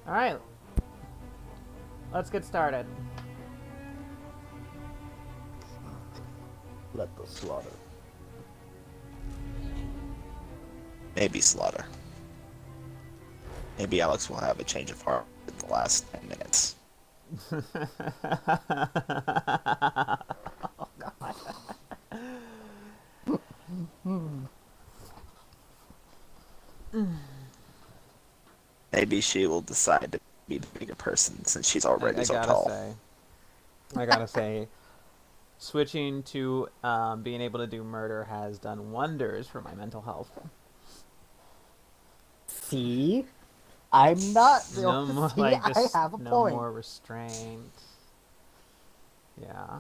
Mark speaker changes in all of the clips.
Speaker 1: Alright, let's get started.
Speaker 2: Let the slaughter.
Speaker 3: Maybe slaughter. Maybe Alex will have a change of heart in the last 10 minutes.
Speaker 1: Oh, God.
Speaker 3: Maybe she will decide to be the bigger person since she's already
Speaker 1: I
Speaker 3: so
Speaker 1: gotta
Speaker 3: tall.
Speaker 1: say, I gotta say, switching to being able to do murder has done wonders for my mental health.
Speaker 2: See? I'm not the
Speaker 1: No more,
Speaker 2: See,
Speaker 1: like,
Speaker 2: I
Speaker 1: just
Speaker 2: have a
Speaker 1: no
Speaker 2: point.
Speaker 1: more restraint. Yeah.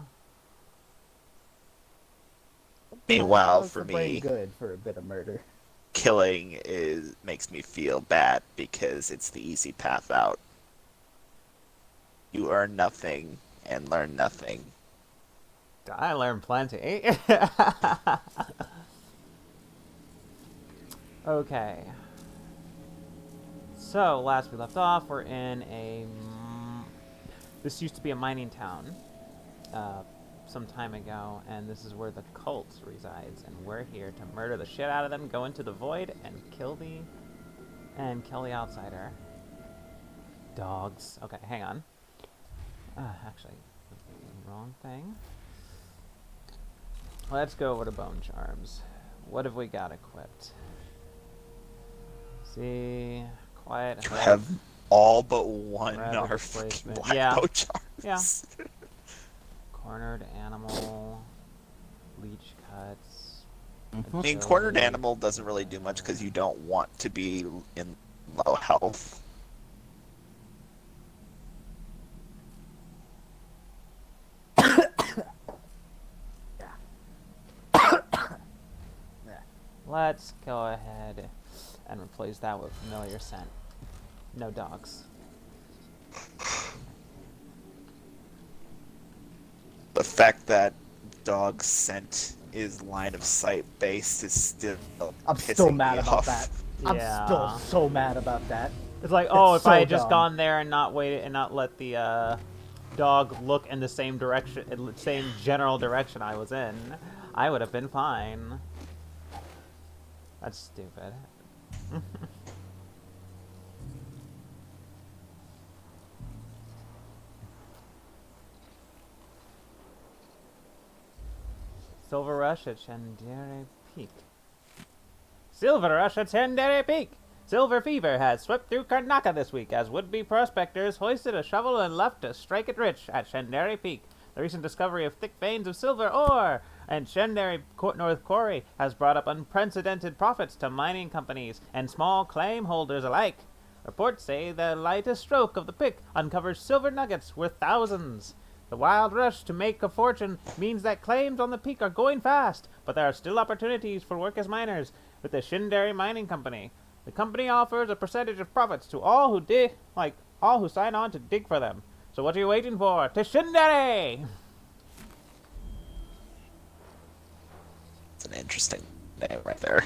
Speaker 3: Meanwhile,
Speaker 2: That's
Speaker 3: for
Speaker 2: the brain
Speaker 3: me,
Speaker 2: good for a bit of murder.
Speaker 3: killing makes me feel bad because it's the easy path out. You earn nothing and learn nothing.
Speaker 1: I learned plenty. Okay. So, last we left off, we're in a... This used to be a mining town uh, some time ago, and this is where the cult resides, and we're here to murder the shit out of them, go into the void, and kill the outsider. Dogs. Okay, hang on. Actually, wrong thing. Let's go over to bone charms. What have we got equipped? See, quiet.
Speaker 3: You have all but one
Speaker 1: Rapid
Speaker 3: are fucking
Speaker 1: displacement.
Speaker 3: black
Speaker 1: Yeah.
Speaker 3: bow
Speaker 1: Yeah.
Speaker 3: charms.
Speaker 1: Cornered animal, leech cuts.
Speaker 3: I mean, cornered animal doesn't really do much because you don't want to be in low health.
Speaker 1: Let's go ahead and replace that with familiar scent. No dogs.
Speaker 3: The fact that dog scent is line of sight based is still
Speaker 2: I'm
Speaker 3: pissing
Speaker 2: still
Speaker 3: me
Speaker 2: mad about
Speaker 3: off.
Speaker 2: that.
Speaker 1: Yeah.
Speaker 2: I'm still so mad about that.
Speaker 1: It's like, oh, if I had
Speaker 2: so
Speaker 1: just
Speaker 2: dumb.
Speaker 1: gone there and not waited and not let the dog look in the same direction, same general direction I was in, I would have been fine. That's stupid. Silver Rush at Chandere Peak. Silver Rush at Chandere Peak! Silver fever has swept through Karnaka this week as would-be prospectors hoisted a shovel and left to strike it rich at Chandere Peak. The recent discovery of thick veins of silver ore and Chandere North Quarry has brought up unprecedented profits to mining companies and small claim holders alike. Reports say the lightest stroke of the pick uncovers silver nuggets worth thousands. The wild rush to make a fortune means that claims on the peak are going fast, but there are still opportunities for work as miners with the Shinderi Mining Company. The company offers a percentage of profits to all who sign on to dig for them. So what are you waiting for? To Shinderi!
Speaker 3: It's an interesting name right there.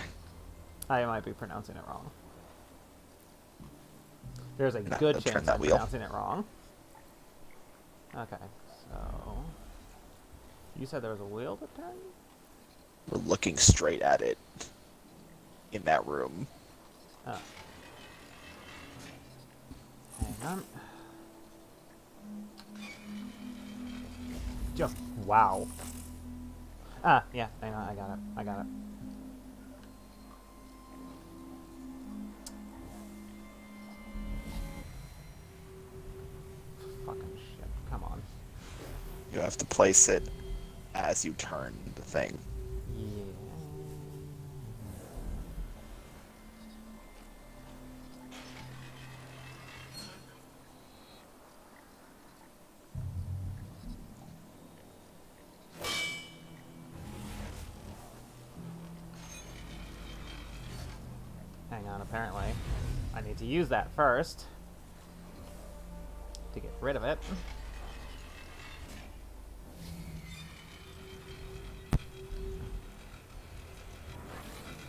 Speaker 1: I might be pronouncing it wrong. There's a
Speaker 3: Not
Speaker 1: good
Speaker 3: gonna turn
Speaker 1: chance
Speaker 3: that
Speaker 1: I'm
Speaker 3: wheel.
Speaker 1: pronouncing it wrong. Okay, so... You said there was a wheel to turn?
Speaker 3: We're looking straight at it in that room.
Speaker 1: Oh. Hang on. Just wow. Yeah, hang on, I got it. Fucking shit, come on.
Speaker 3: You have to place it as you turn the thing.
Speaker 1: Yeah. Hang on, apparently. I need to use that first. To get rid of it.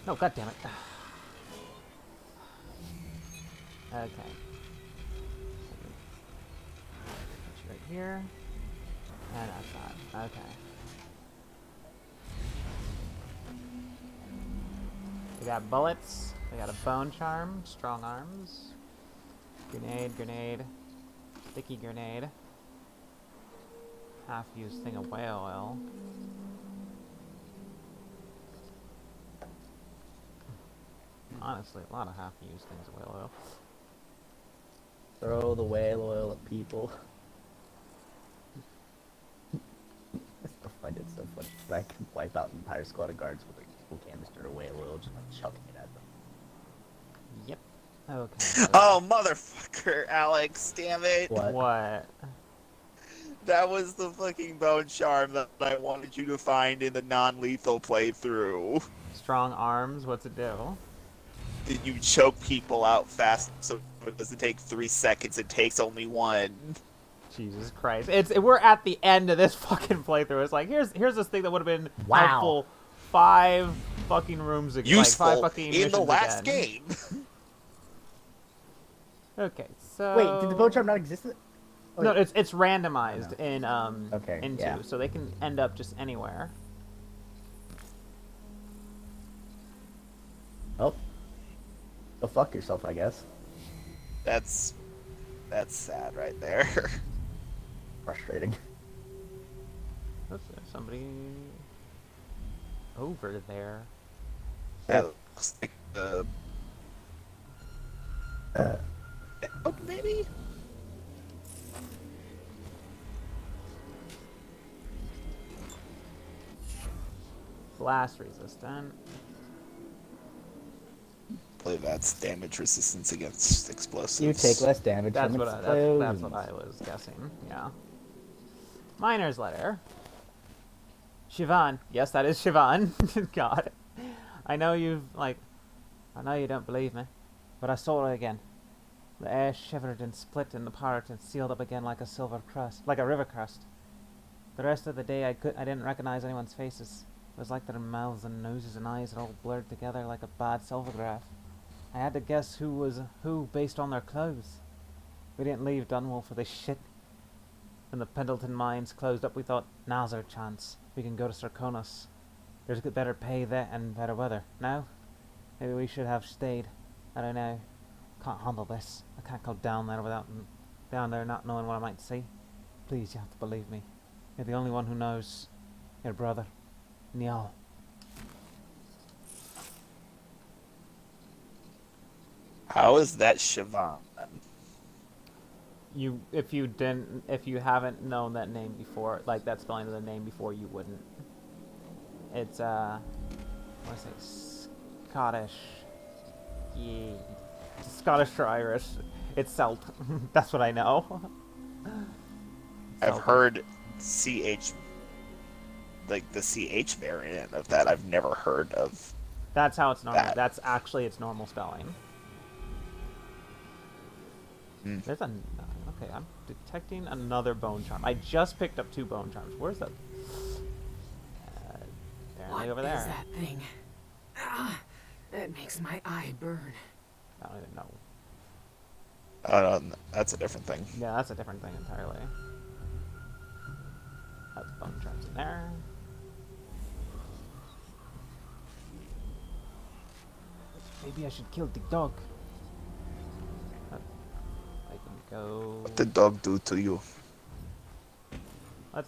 Speaker 1: No, goddammit. Okay. here? Yeah, that's not. Okay. We got bullets. We got a bone charm. Strong arms. Grenade, grenade. Sticky grenade. Half-used thing of whale oil. Honestly, a lot of half-used things of whale oil.
Speaker 2: Throw the whale oil at people. I did so funny. I can wipe out an entire squad of guards with a full canister of whale oil, just like chucking it at them.
Speaker 1: Yep. Okay.
Speaker 3: Oh, motherfucker, Alex, damn it.
Speaker 1: What?
Speaker 3: That was the fucking bone charm that I wanted you to find in the non-lethal playthrough.
Speaker 1: Strong arms, what's it do?
Speaker 3: Did you choke people out fast so it doesn't take 3 seconds, it takes only 1.
Speaker 1: Jesus Christ. We're at the end of this fucking playthrough. It's like, here's this thing that would have been helpful 5 fucking rooms ago.
Speaker 3: Useful
Speaker 1: like 5 fucking
Speaker 3: in the last
Speaker 1: again.
Speaker 3: game.
Speaker 1: Okay, so...
Speaker 2: Wait, did the bone charm not exist?
Speaker 1: No, it's randomized in
Speaker 2: Okay,
Speaker 1: into,
Speaker 2: yeah.
Speaker 1: so they can end up just anywhere.
Speaker 2: Oh. Go fuck yourself, I guess.
Speaker 3: That's sad right there.
Speaker 2: Frustrating.
Speaker 1: Oops, there's somebody over there.
Speaker 3: That looks like the... Oh, maybe?
Speaker 1: Blast resistant.
Speaker 3: I believe that's damage resistance against explosives.
Speaker 2: You take less damage
Speaker 1: That's
Speaker 2: from
Speaker 1: what that's what I was guessing. Yeah. Miner's letter. Siobhan. Yes, that is Siobhan. God. I know you don't believe me, but I saw her again. The air shivered and split in the part and sealed up again like a silver crust, like a river crust. The rest of the day I didn't recognize anyone's faces. It was like their mouths and noses and eyes had all blurred together like a bad silvergraph. I had to guess who was who based on their clothes. We didn't leave Dunwall for this shit. When the Pendleton mines closed up, we thought, now's our chance. We can go to Sarkonos. There's better pay there and better weather. No? Maybe we should have stayed. I don't know. Can't handle this. I can't go down there not knowing what I might see. Please, you have to believe me. You're the only one who knows. Your brother, Niall.
Speaker 3: How is that Siobhan?
Speaker 1: If you haven't known that name before, like that spelling of the name before, you wouldn't. It's I want to say Scottish. Yeah, Scottish or Irish. It's Celt. That's what I know.
Speaker 3: I've heard CH, like the CH variant of that. I've never heard of.
Speaker 1: That's how it's normal.
Speaker 3: That.
Speaker 1: That's actually its normal spelling. There's a... Okay, I'm detecting another bone charm. I just picked up 2 bone charms. Where's that? Apparently over there.
Speaker 4: What is that thing? Ah, that makes my eye burn.
Speaker 1: I don't even know.
Speaker 3: That's a different thing.
Speaker 1: Yeah, that's a different thing entirely. That's bone charms in there. Maybe I should kill the dog. I can go...
Speaker 3: What did dog do to you?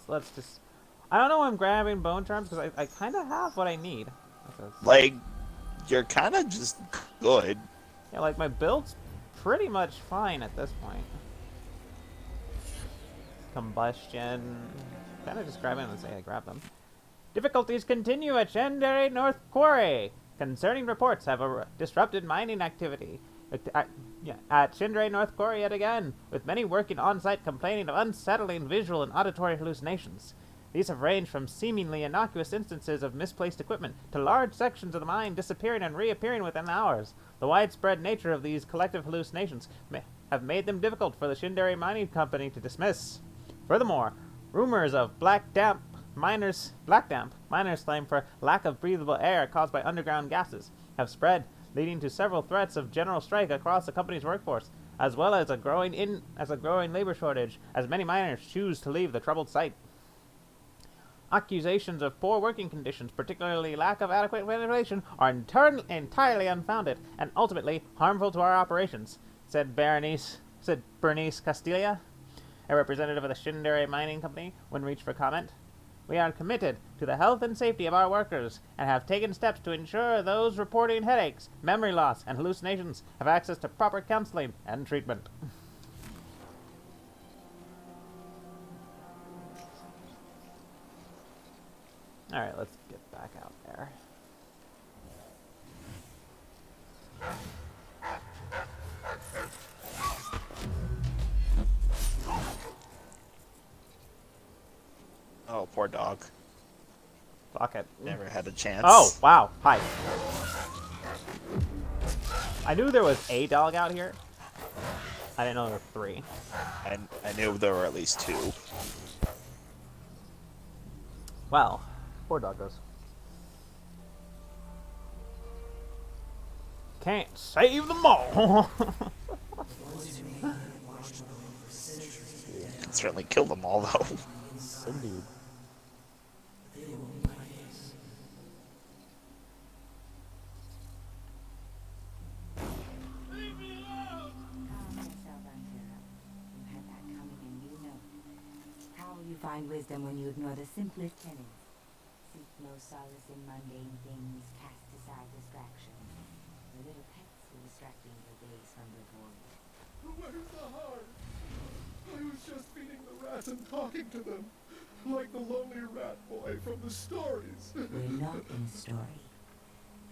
Speaker 1: Let's just... I don't know why I'm grabbing bone charms, because I kind of have what I need.
Speaker 3: Like, you're kind of just good.
Speaker 1: Yeah, like, my build's pretty much fine at this point. Combustion... Kind of just grab them and say I grab them. Difficulties continue at Shandere North Quarry. Concerning reports have disrupted mining activity. At Shandere North Quarry yet again, with many working on-site complaining of unsettling visual and auditory hallucinations. These have ranged from seemingly innocuous instances of misplaced equipment to large sections of the mine disappearing and reappearing within hours. The widespread nature of these collective hallucinations have made them difficult for the Shandere Mining Company to dismiss. Furthermore, rumors of black damp miners claim for lack of breathable air caused by underground gases have spread, leading to several threats of general strike across the company's workforce, as well as a growing labor shortage, as many miners choose to leave the troubled site. Accusations of poor working conditions, particularly lack of adequate ventilation, are entirely unfounded and ultimately harmful to our operations, said Bernice Castilla, a representative of the Shindere Mining Company, when reached for comment. We are committed to the health and safety of our workers and have taken steps to ensure those reporting headaches, memory loss, and hallucinations have access to proper counseling and treatment. Alright, let's get back out there.
Speaker 3: Oh, poor dog.
Speaker 1: Fuck it.
Speaker 3: Never had a chance.
Speaker 1: Oh, wow. Hi. I knew there was a dog out here. I didn't know there were 3.
Speaker 3: I knew there were at least 2.
Speaker 1: Well, poor doggos. Can't save them all.
Speaker 3: Can certainly kill them all, though.
Speaker 2: Indeed.
Speaker 5: You find wisdom when you ignore the simplest tenets. Seek no solace in mundane things, cast aside distractions. The little pets will distracting your gaze from the void.
Speaker 6: Where's the heart? I was just feeding the rats and talking to them, like the lonely rat boy from the stories.
Speaker 5: We're not in a story.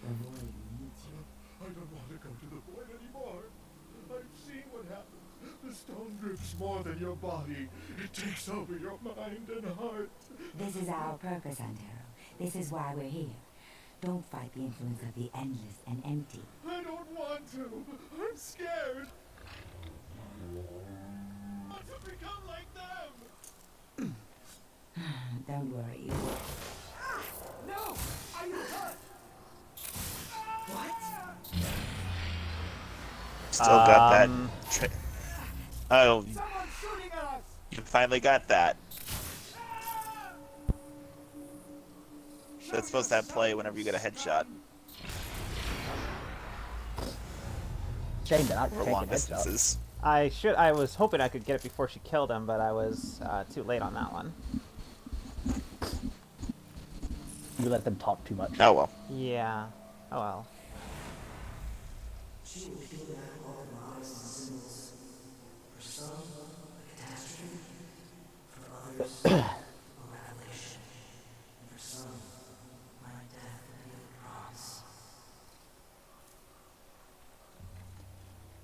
Speaker 5: The void needs you.
Speaker 6: I don't want to go to the void anymore. I've seen what happens. The stone drips more than your body. It takes over your mind and heart.
Speaker 5: This is our purpose, Antero. This is why we're here. Don't fight the influence of the endless and empty.
Speaker 6: I don't want to. I'm scared. I want to become like them.
Speaker 5: Don't worry.
Speaker 6: No! I'm hurt!
Speaker 5: What?
Speaker 3: Still got that. Oh,
Speaker 6: Someone's shooting at us!
Speaker 3: you finally got that. That's supposed to have play whenever you get a headshot.
Speaker 2: Shame they're not
Speaker 3: For
Speaker 2: taking
Speaker 3: long
Speaker 2: headshots.
Speaker 3: distances.
Speaker 1: I was hoping I could get it before she killed him, but I was too late on that one.
Speaker 2: You let them talk too much.
Speaker 3: Oh well.
Speaker 1: Yeah. Oh well.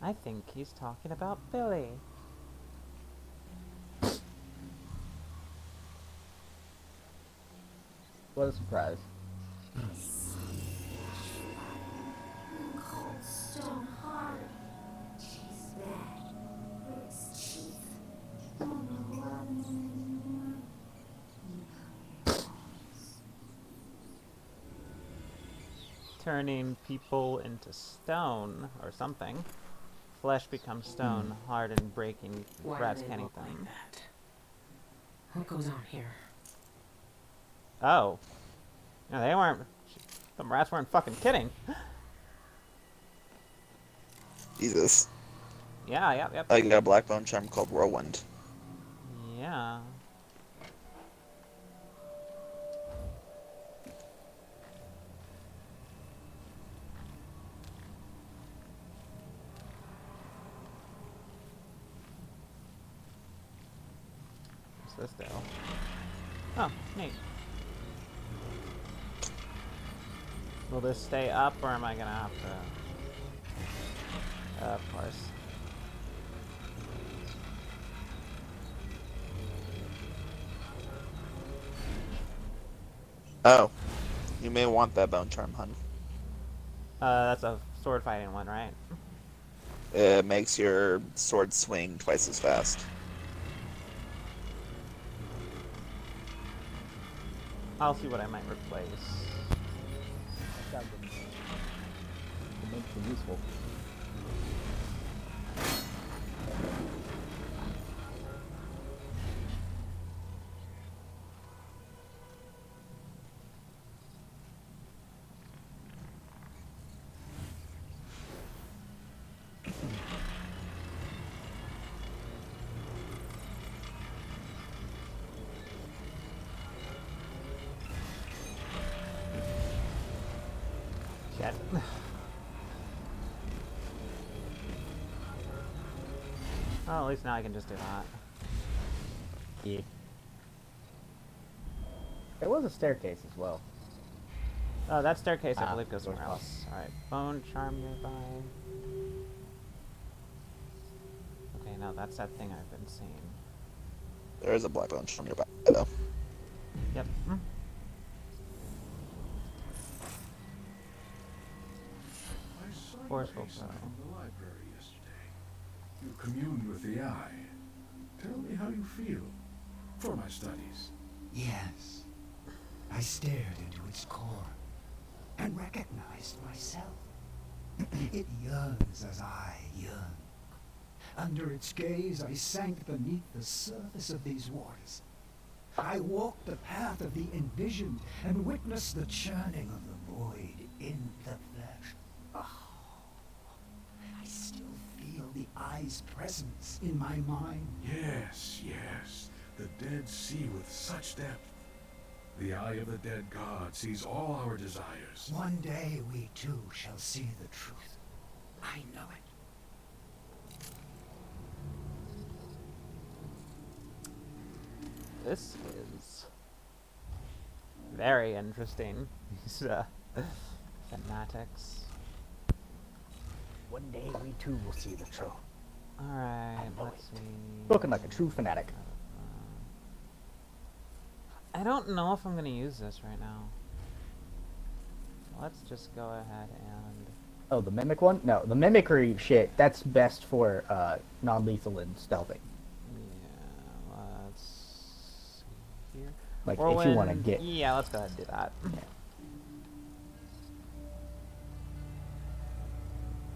Speaker 1: I think he's talking about Billie.
Speaker 2: What a surprise.
Speaker 7: Stone hard. She's bad. Where's Chief? Don't know what anymore.
Speaker 1: Turning people into stone or something. Flesh becomes stone, hard and breaking.
Speaker 4: Why
Speaker 1: Rats
Speaker 4: do they
Speaker 1: can't eat
Speaker 4: look like
Speaker 1: them.
Speaker 4: that? What goes on here?
Speaker 1: Oh. No, they weren't. Some rats weren't fucking kidding.
Speaker 3: Jesus.
Speaker 1: Yeah, yep.
Speaker 3: I got a black bone charm called Whirlwind.
Speaker 1: Yeah. What's this do? Oh, neat. Will this stay up, or am I gonna have to... of course.
Speaker 3: Oh. You may want that bone charm, hun.
Speaker 1: That's a sword fighting one, right?
Speaker 3: It makes your sword swing twice as fast.
Speaker 1: I'll see what I might replace.
Speaker 2: The main It's useful.
Speaker 1: Shit. Well, at least now I can just do that.
Speaker 2: Yeah. There was a staircase as well.
Speaker 1: Oh, that staircase, I
Speaker 2: Ah,
Speaker 1: believe, goes somewhere
Speaker 2: door's
Speaker 1: else. Alright, bone charm nearby. Okay, now that's that thing I've been seeing.
Speaker 3: There is a black bone from nearby, though.
Speaker 1: Yep.
Speaker 6: I saw you
Speaker 1: Forceful
Speaker 6: hasten
Speaker 1: throw.
Speaker 6: from the library yesterday. You communed with the eye. Tell me how you feel for my studies.
Speaker 8: Yes. I stared into its core and recognized myself. It yearns as I yearn. Under its gaze, I sank beneath the surface of these waters. I walked the path of the envisioned and witnessed the churning of the void in the flesh. Oh, I still feel the eye's presence in my mind.
Speaker 6: Yes, yes. The dead see with such depth. The eye of the dead god sees all our desires.
Speaker 8: One day we too shall see the truth. I know it.
Speaker 1: This is very interesting. These fanatics.
Speaker 2: One day we too will see the truth.
Speaker 1: Alright, let's see.
Speaker 2: Spoken like a true fanatic.
Speaker 1: I don't know if I'm gonna use this right now. Let's just go ahead and...
Speaker 2: Oh, the mimic one? No, the mimicry shit, that's best for non-lethal and stealthing.
Speaker 1: Yeah, let's see here.
Speaker 2: Like, if you want to
Speaker 1: Whirlwind-
Speaker 2: get...
Speaker 1: Yeah, let's go ahead and do that.
Speaker 2: Yeah.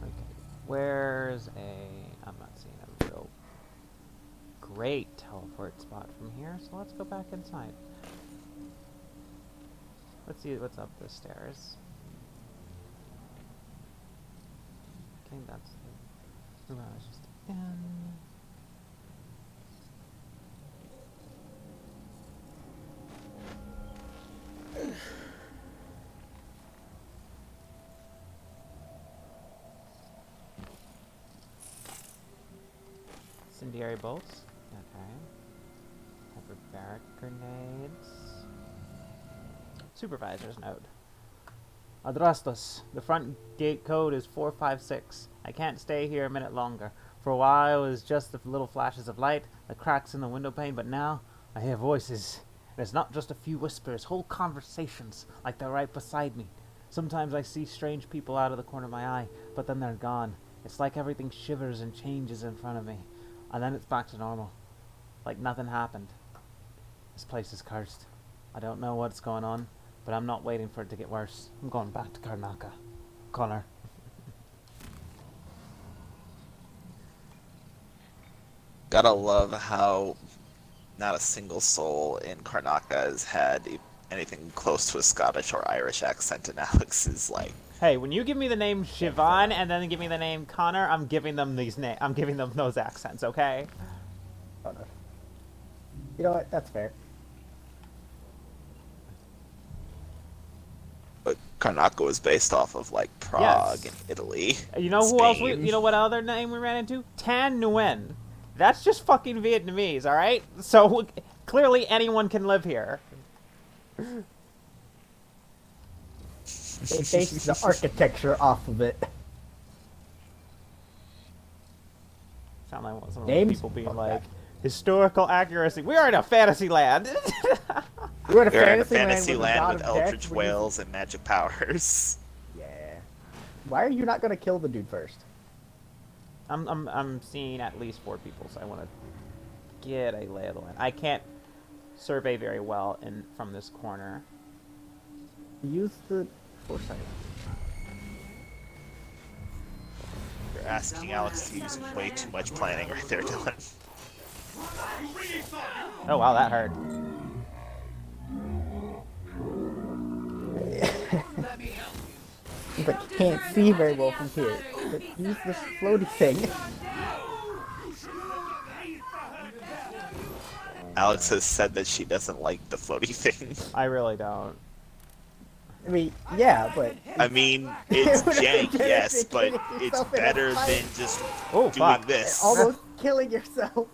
Speaker 1: Okay, where's a... I'm not seeing a real great teleport spot from here, so let's go back inside. Let's see what's up the stairs. Okay, that's the room I was just in. Incendiary bolts. Okay. Hyperbaric grenades. Supervisor's note. Adrastos. The front gate code is 456. I can't stay here a minute longer. For a while it was just the little flashes of light, the cracks in the window pane, but now I hear voices. And it's not just a few whispers, whole conversations, like they're right beside me. Sometimes I see strange people out of the corner of my eye, but then they're gone. It's like everything shivers and changes in front of me. And then it's back to normal. Like nothing happened. This place is cursed. I don't know what's going on, but I'm not waiting for it to get worse. I'm going back to Karnaka. Connor.
Speaker 3: Gotta love how not a single soul in Karnaka has had anything close to a Scottish or Irish accent, and Alex is like,
Speaker 1: Hey, when you give me the name Siobhan and then give me the name Connor, I'm giving them I'm giving them those accents, okay?
Speaker 2: Oh, no. You know what? That's fair.
Speaker 3: but Karnaka was based off of like Prague
Speaker 1: Yes.
Speaker 3: and Italy.
Speaker 1: You know who else
Speaker 3: Spain.
Speaker 1: you know what other name we ran into? Tan Nguyen. That's just fucking Vietnamese, alright? So, clearly anyone can live here.
Speaker 2: They based the architecture off of it.
Speaker 1: Sound like some of those
Speaker 2: Names?
Speaker 1: people being
Speaker 2: Fuck
Speaker 1: like,
Speaker 2: that.
Speaker 1: historical accuracy. We are in a fantasy land.
Speaker 2: We're in a
Speaker 3: We're in a
Speaker 2: fantasy,
Speaker 3: fantasy
Speaker 2: land
Speaker 3: land
Speaker 2: with,
Speaker 3: with
Speaker 2: a god of death
Speaker 3: eldritch
Speaker 2: when you-
Speaker 3: whales and magic powers.
Speaker 2: Yeah. Why are you not gonna kill the dude first?
Speaker 1: I'm seeing at least 4 people, so I want to get a lay of the land. I can't survey very well from this corner.
Speaker 2: Use the foresight.
Speaker 3: asking Alex to use way too much planning right there, Dylan.
Speaker 1: Oh wow, that hurt.
Speaker 2: But you can't see very well from here. But use this floaty thing.
Speaker 3: Alex has said that she doesn't like the floaty thing.
Speaker 1: I really don't.
Speaker 2: I mean, yeah, but
Speaker 3: I mean, it's jank, yes, but
Speaker 2: Getting
Speaker 3: it's
Speaker 2: yourself in a
Speaker 3: better
Speaker 2: fight.
Speaker 3: than just
Speaker 1: Oh
Speaker 3: doing
Speaker 1: fuck.
Speaker 3: this.
Speaker 2: almost killing yourself.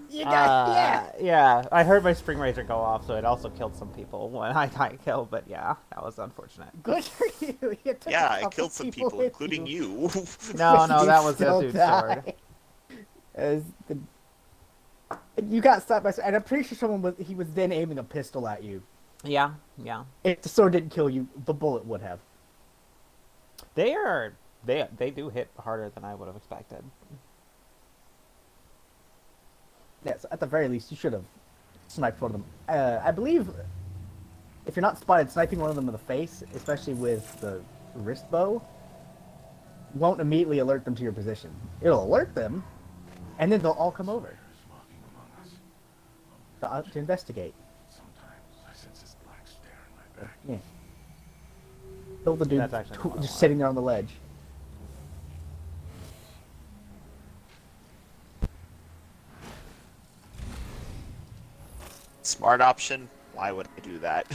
Speaker 2: You got
Speaker 1: Yeah, I heard my spring razor go off, so it also killed some people when I got killed, but yeah, that was unfortunate.
Speaker 2: Good for you. You took
Speaker 3: Yeah,
Speaker 2: a
Speaker 3: I
Speaker 2: couple
Speaker 3: killed some
Speaker 2: people
Speaker 3: people,
Speaker 2: with
Speaker 3: including
Speaker 2: you.
Speaker 3: you.
Speaker 1: No, no,
Speaker 2: You
Speaker 1: that was
Speaker 2: still
Speaker 1: that dude's
Speaker 2: die.
Speaker 1: sword.
Speaker 2: As the- You got stopped by, and I'm pretty sure someone was. He was then aiming a pistol at you.
Speaker 1: Yeah, yeah.
Speaker 2: If the sword didn't kill you, the bullet would have.
Speaker 1: They do hit harder than I would have expected.
Speaker 2: Yes, at the very least, you should have sniped one of them. I believe if you're not spotted, sniping one of them in the face, especially with the wrist bow, won't immediately alert them to your position. It'll alert them, and then they'll all come over
Speaker 6: Walking among us.
Speaker 2: to investigate.
Speaker 6: Sometimes I sense his black stare in my back.
Speaker 2: Yeah. Kill the dude
Speaker 1: That's actually not what I
Speaker 2: just
Speaker 1: want.
Speaker 2: sitting there on the ledge.
Speaker 3: Smart option. Why would I do that?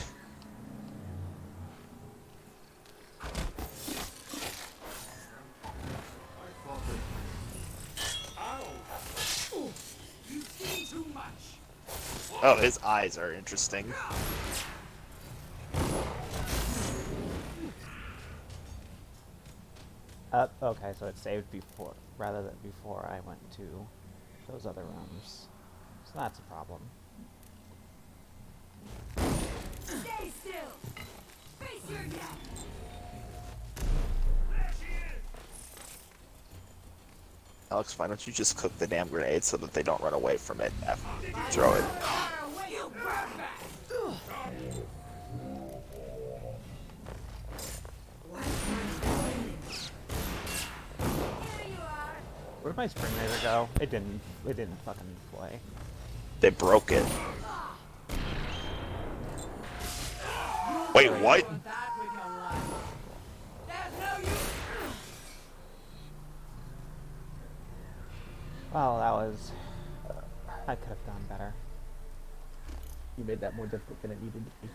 Speaker 3: Oh, his eyes are interesting.
Speaker 1: Okay, so it saved before, rather than before I went to those other rooms. So that's a problem.
Speaker 5: Stay still! Face your death!
Speaker 3: Alex, why don't you just cook the damn grenade so that they don't run away from it after you throw it?
Speaker 5: You burn back! Here you are!
Speaker 1: Where'd my spring razor go? It didn't. It didn't fucking play.
Speaker 3: They broke it. Wait, what?
Speaker 1: Well, that was. I could have done better.
Speaker 2: You made that more difficult than it needed to be.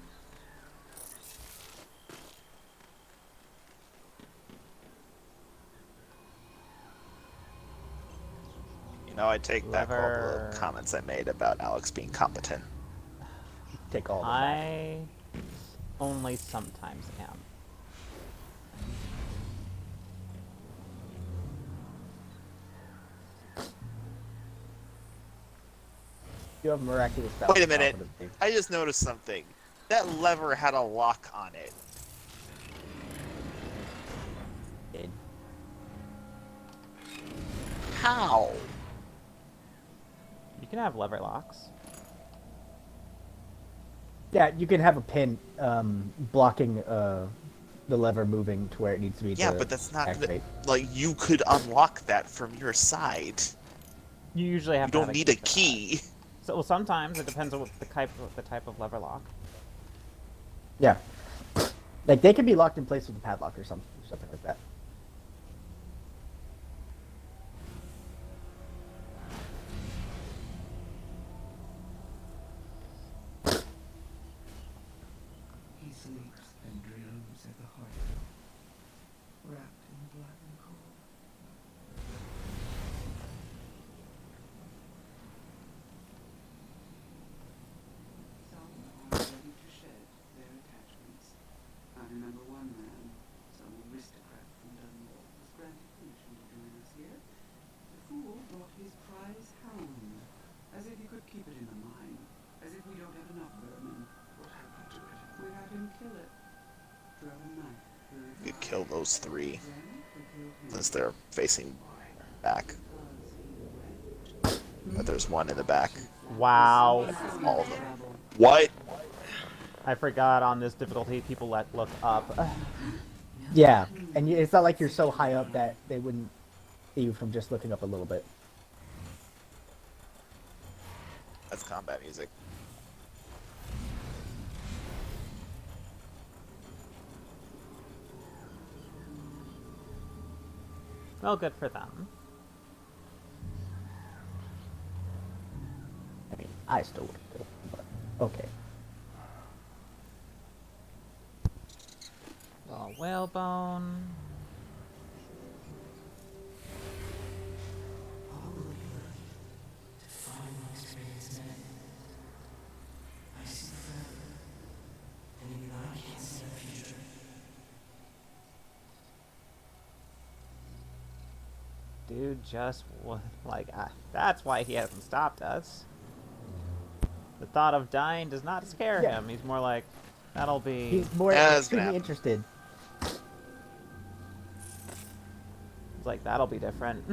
Speaker 3: You know, I take back all
Speaker 1: Lever.
Speaker 3: the comments I made about Alex being competent.
Speaker 2: Take all of them.
Speaker 1: I only sometimes am.
Speaker 2: You have miraculous powers.
Speaker 3: Wait a minute.
Speaker 2: confidence, dude.
Speaker 3: I just noticed something. That lever had a lock on it.
Speaker 2: Did.
Speaker 3: How?
Speaker 1: You can have lever locks.
Speaker 2: Yeah, you can have a pin blocking the lever moving to where it needs to be.
Speaker 3: Yeah,
Speaker 2: to
Speaker 3: but that's not gonna,
Speaker 2: activate.
Speaker 3: like you could unlock that from your side.
Speaker 1: You usually have.
Speaker 3: You
Speaker 1: to
Speaker 3: don't
Speaker 1: have
Speaker 3: need a
Speaker 1: for that.
Speaker 3: key.
Speaker 1: So well, sometimes it depends on what the type of lever lock.
Speaker 2: Yeah, like they can be locked in place with a padlock or something like that.
Speaker 8: He sleeps and dreams at the heart, wrapped in black and cold. Some are ready to shed their attachments. I remember one man, some aristocrat from Dunmore, was granted permission to join us here. The fool brought his prize hound, as if he could keep it in the mine, as if we don't have enough vermin.
Speaker 6: What happened to it?
Speaker 8: We had him kill it. Throw a knife through its
Speaker 3: You could kill those three
Speaker 8: Then we killed him.
Speaker 3: since they're facing back.
Speaker 8: Because he
Speaker 3: But there's one in the back.
Speaker 1: Wow.
Speaker 3: All of them. What?
Speaker 1: I forgot on this difficulty people look up.
Speaker 2: Yeah, and it's not like you're so high up that they wouldn't even from just looking up a little bit.
Speaker 3: That's combat music.
Speaker 1: Well, good for them.
Speaker 2: I mean, I still would do, but okay.
Speaker 1: Well, whalebone. Dude just like that's why he hasn't stopped us. The thought of dying does not scare
Speaker 2: Yeah.
Speaker 1: him. He's more like, that'll be.
Speaker 2: He's more
Speaker 3: Yeah, that's gonna
Speaker 2: extremely
Speaker 3: happen.
Speaker 2: interested.
Speaker 1: It's like that'll be different.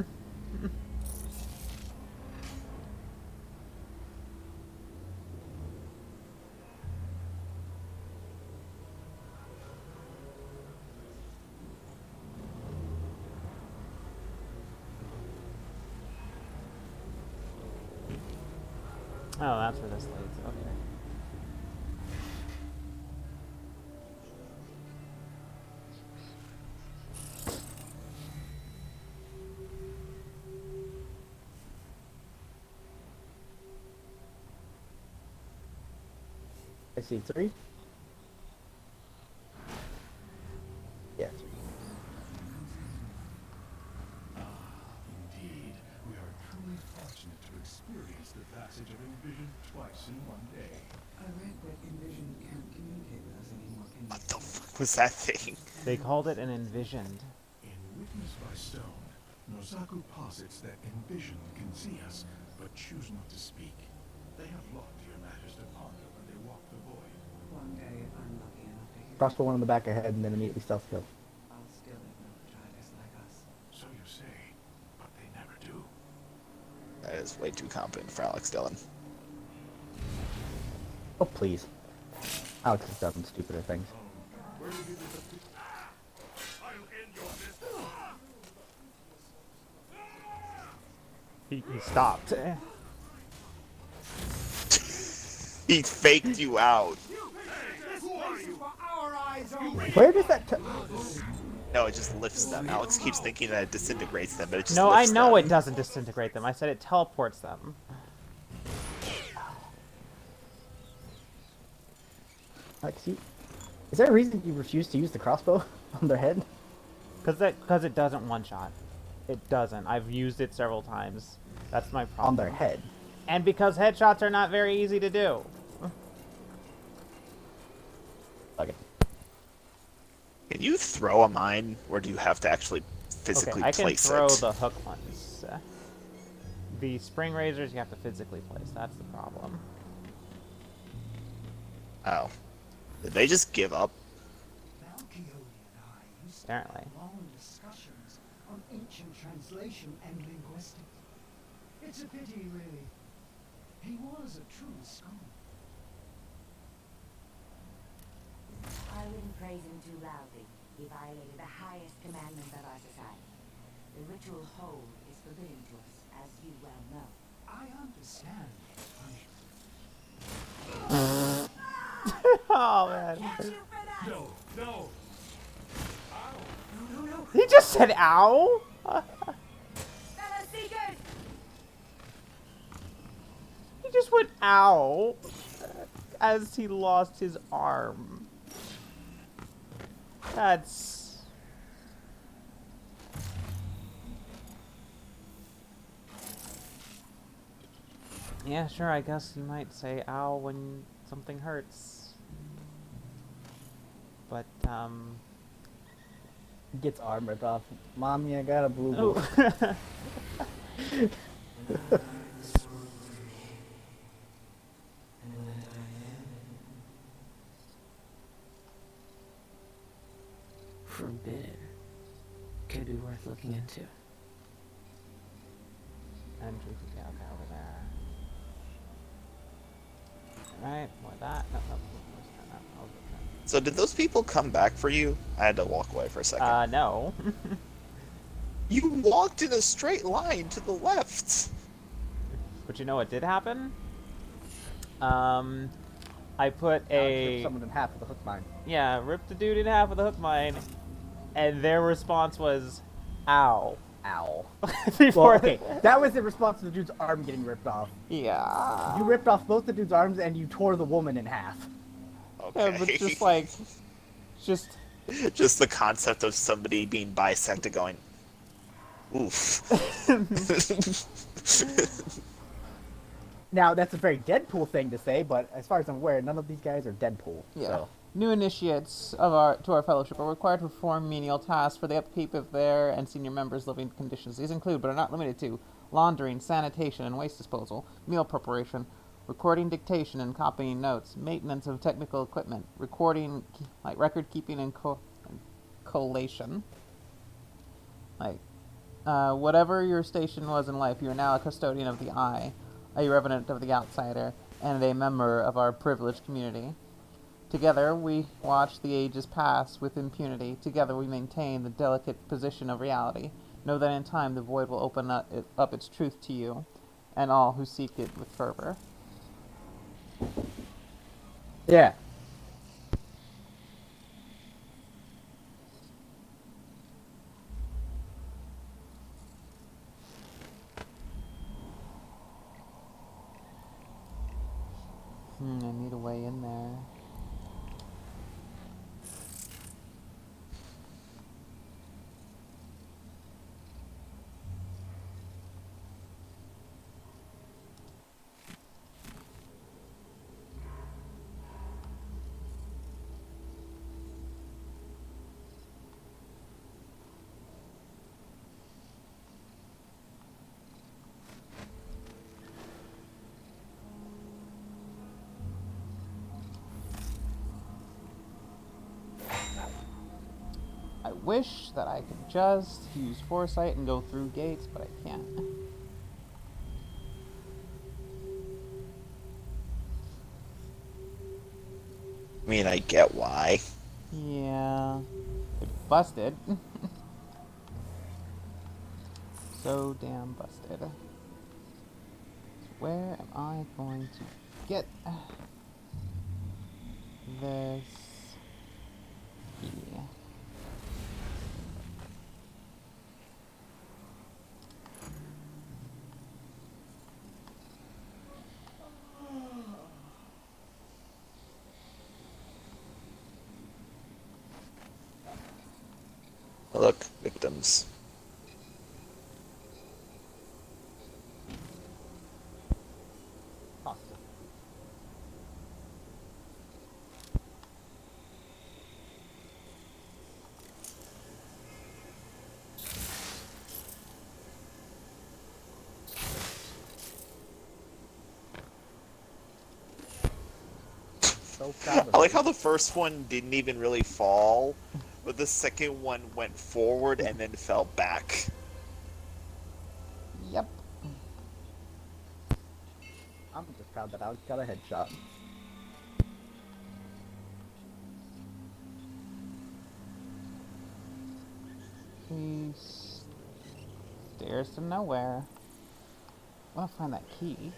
Speaker 1: Oh, that's where this leads. Okay.
Speaker 2: I see 3. Yeah, 3.
Speaker 6: Indeed, we are truly fortunate to experience the passage of Envision twice in one day.
Speaker 8: I read that Envision can't communicate with us anymore. Can
Speaker 3: What the fuck was that thing?
Speaker 1: They called it an envisioned.
Speaker 6: In Witness by Stone, Nozaku posits that Envision can see us, but choose not to speak. They have loftier matters to ponder when they walk the void.
Speaker 8: One day, if I'm lucky enough to hear,
Speaker 2: Crossbow one in the back of the head and then immediately stealth kill.
Speaker 8: I'll still ignore drivers like us.
Speaker 6: So you say, but they never do.
Speaker 3: That is way too competent for Alex Dillon.
Speaker 2: Oh, please. Alex has done stupider things.
Speaker 6: Where did you get the... I'll end your business.
Speaker 1: He stopped.
Speaker 3: He faked you out.
Speaker 2: Where does that
Speaker 3: No, it just lifts them. Alex keeps thinking that it disintegrates them, but it just
Speaker 1: No, I
Speaker 3: lifts
Speaker 1: know
Speaker 3: them.
Speaker 1: it doesn't disintegrate them. I said it teleports them.
Speaker 2: Alex, is there a reason you refuse to use the crossbow on their head?
Speaker 1: Because it doesn't one-shot. It doesn't. I've used it several times. That's my problem.
Speaker 2: On their head.
Speaker 1: And because headshots are not very easy to do.
Speaker 2: Okay.
Speaker 3: Can you throw a mine, or do you have to actually physically
Speaker 1: Okay, I can
Speaker 3: place
Speaker 1: throw
Speaker 3: it?
Speaker 1: the hook ones. The spring razors you have to physically place. That's the problem.
Speaker 3: Oh. Did they just give up?
Speaker 8: Malchiodi and I used to
Speaker 1: Apparently.
Speaker 8: have long discussions on ancient translation and linguistics. It's a pity, really. He was a true scholar.
Speaker 5: I wouldn't praise him too loudly. He violated the highest commandment of our society. The ritual hold is forbidden to us, as you well know.
Speaker 8: I understand punishment.
Speaker 1: Oh, man.
Speaker 6: No, no.
Speaker 1: He just said ow?
Speaker 5: Fellow seekers!
Speaker 1: He just went ow as he lost his arm. That's... Yeah, sure, I guess you might say ow when something hurts. But,
Speaker 2: Gets arm ripped off. Mommy, I got a blue boo.
Speaker 1: Oh.
Speaker 4: Forbidden. Could be worth looking into.
Speaker 1: And Juicy Cow over there. Right, more that. No, no, no.
Speaker 3: So did those people come back for you? I had to walk away for a second.
Speaker 1: No.
Speaker 3: You walked in a straight line to the left.
Speaker 1: But you know what did happen? I put
Speaker 2: Alex ripped
Speaker 1: a
Speaker 2: someone in half with a hook mine.
Speaker 1: yeah, ripped the dude in half with a hook mine, and their response was, "Ow."
Speaker 2: Ow.
Speaker 1: Before
Speaker 2: Well, okay, that was the response to the dude's arm getting ripped off.
Speaker 1: yeah.
Speaker 2: You ripped off both the dude's arms and you tore the woman in half.
Speaker 3: Okay.
Speaker 1: Yeah, but just like, just
Speaker 3: Just the concept of somebody being bisected going, oof.
Speaker 2: Now, that's a very Deadpool thing to say, but as far as I'm aware, none of these guys are Deadpool.
Speaker 1: yeah.
Speaker 2: So.
Speaker 1: New initiates to our fellowship are required to perform menial tasks for the upkeep of their and senior members' living conditions. These include, but are not limited to, laundering, sanitation and waste disposal, meal preparation, recording dictation and copying notes, maintenance of technical equipment, recording, like record keeping and collation. Like, whatever your station was in life, you are now a custodian of the eye, a revenant of the outsider, and a member of our privileged community. Together, we watch the ages pass with impunity. Together, we maintain the delicate position of reality. Know that in time, the void will open up its truth to you, and all who seek it with fervor.
Speaker 2: Yeah.
Speaker 1: I need a way in there. I wish that I could just use foresight and go through gates, but I can't.
Speaker 3: I mean, I get why.
Speaker 1: Yeah. It busted. So damn busted. Where am I going to get this key?
Speaker 3: Look, victims.
Speaker 2: Possible. So proud of
Speaker 3: I like
Speaker 2: you.
Speaker 3: how the first one didn't even really fall, but the second one went forward and then fell back.
Speaker 1: Yep.
Speaker 2: I'm just proud that Alex got a headshot.
Speaker 1: Please. Stairs to nowhere. I want to find that key.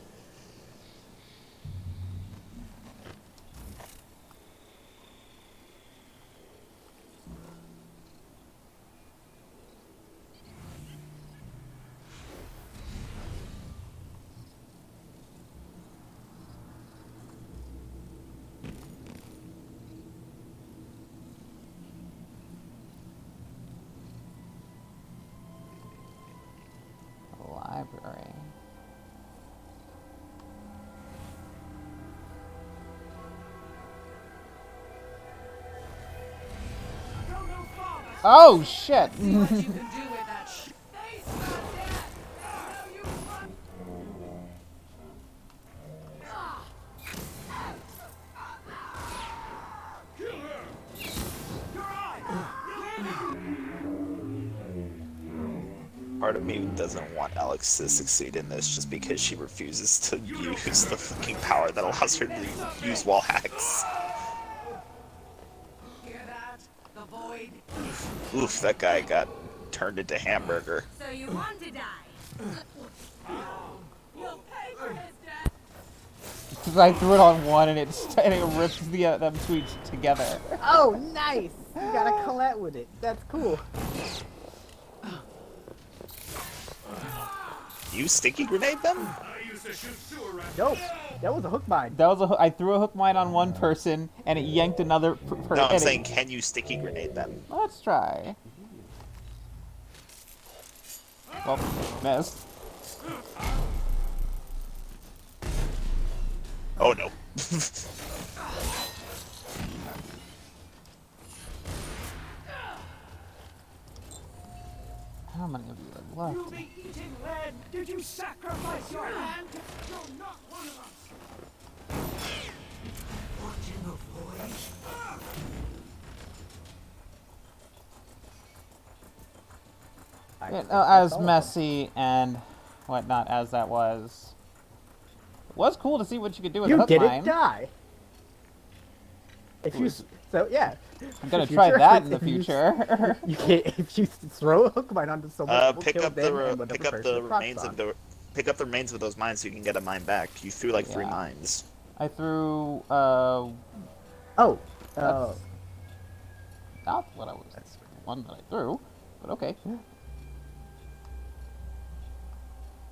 Speaker 1: Library. Oh shit!
Speaker 3: Part of me doesn't want Alex to succeed in this just because she refuses to use the fucking power that allows her to use wall hacks.
Speaker 4: Hear that? The void.
Speaker 3: Oof, that guy got turned into hamburger.
Speaker 4: So you want to die? You'll pay for his death.
Speaker 1: Because I threw it on one and it rips them two together.
Speaker 2: Oh, nice! You got a Colette with it. That's cool.
Speaker 3: You sticky grenade them?
Speaker 2: Nope. That was a hook mine.
Speaker 1: That was I threw a hook mine on one person and it yanked another person.
Speaker 3: No, I'm saying, can you sticky grenade them?
Speaker 1: Let's try. Well, missed.
Speaker 3: Oh no.
Speaker 1: How many of you are left?
Speaker 8: You'll be eating lead. Did you sacrifice your hand? You're not one of us. Watching the void.
Speaker 1: Yeah, no, as messy and whatnot as that was, it was cool to see what you could do with a
Speaker 2: You
Speaker 1: hook
Speaker 2: didn't
Speaker 1: mine.
Speaker 2: die. If you so yeah.
Speaker 1: I'm gonna
Speaker 2: For
Speaker 1: try
Speaker 2: future,
Speaker 1: that in the
Speaker 2: if you-
Speaker 1: future.
Speaker 2: You can't if you throw a hook mine onto someone. it will
Speaker 3: Pick
Speaker 2: kill
Speaker 3: up
Speaker 2: them
Speaker 3: the
Speaker 2: and whatever
Speaker 3: pick up
Speaker 2: person
Speaker 3: the
Speaker 2: it procs
Speaker 3: remains
Speaker 2: on.
Speaker 3: of those mines so you can get a mine back. You threw like 3
Speaker 1: Yeah.
Speaker 3: mines.
Speaker 1: I threw
Speaker 2: Oh.
Speaker 1: That's- not what I was. That's the one that I threw, but okay.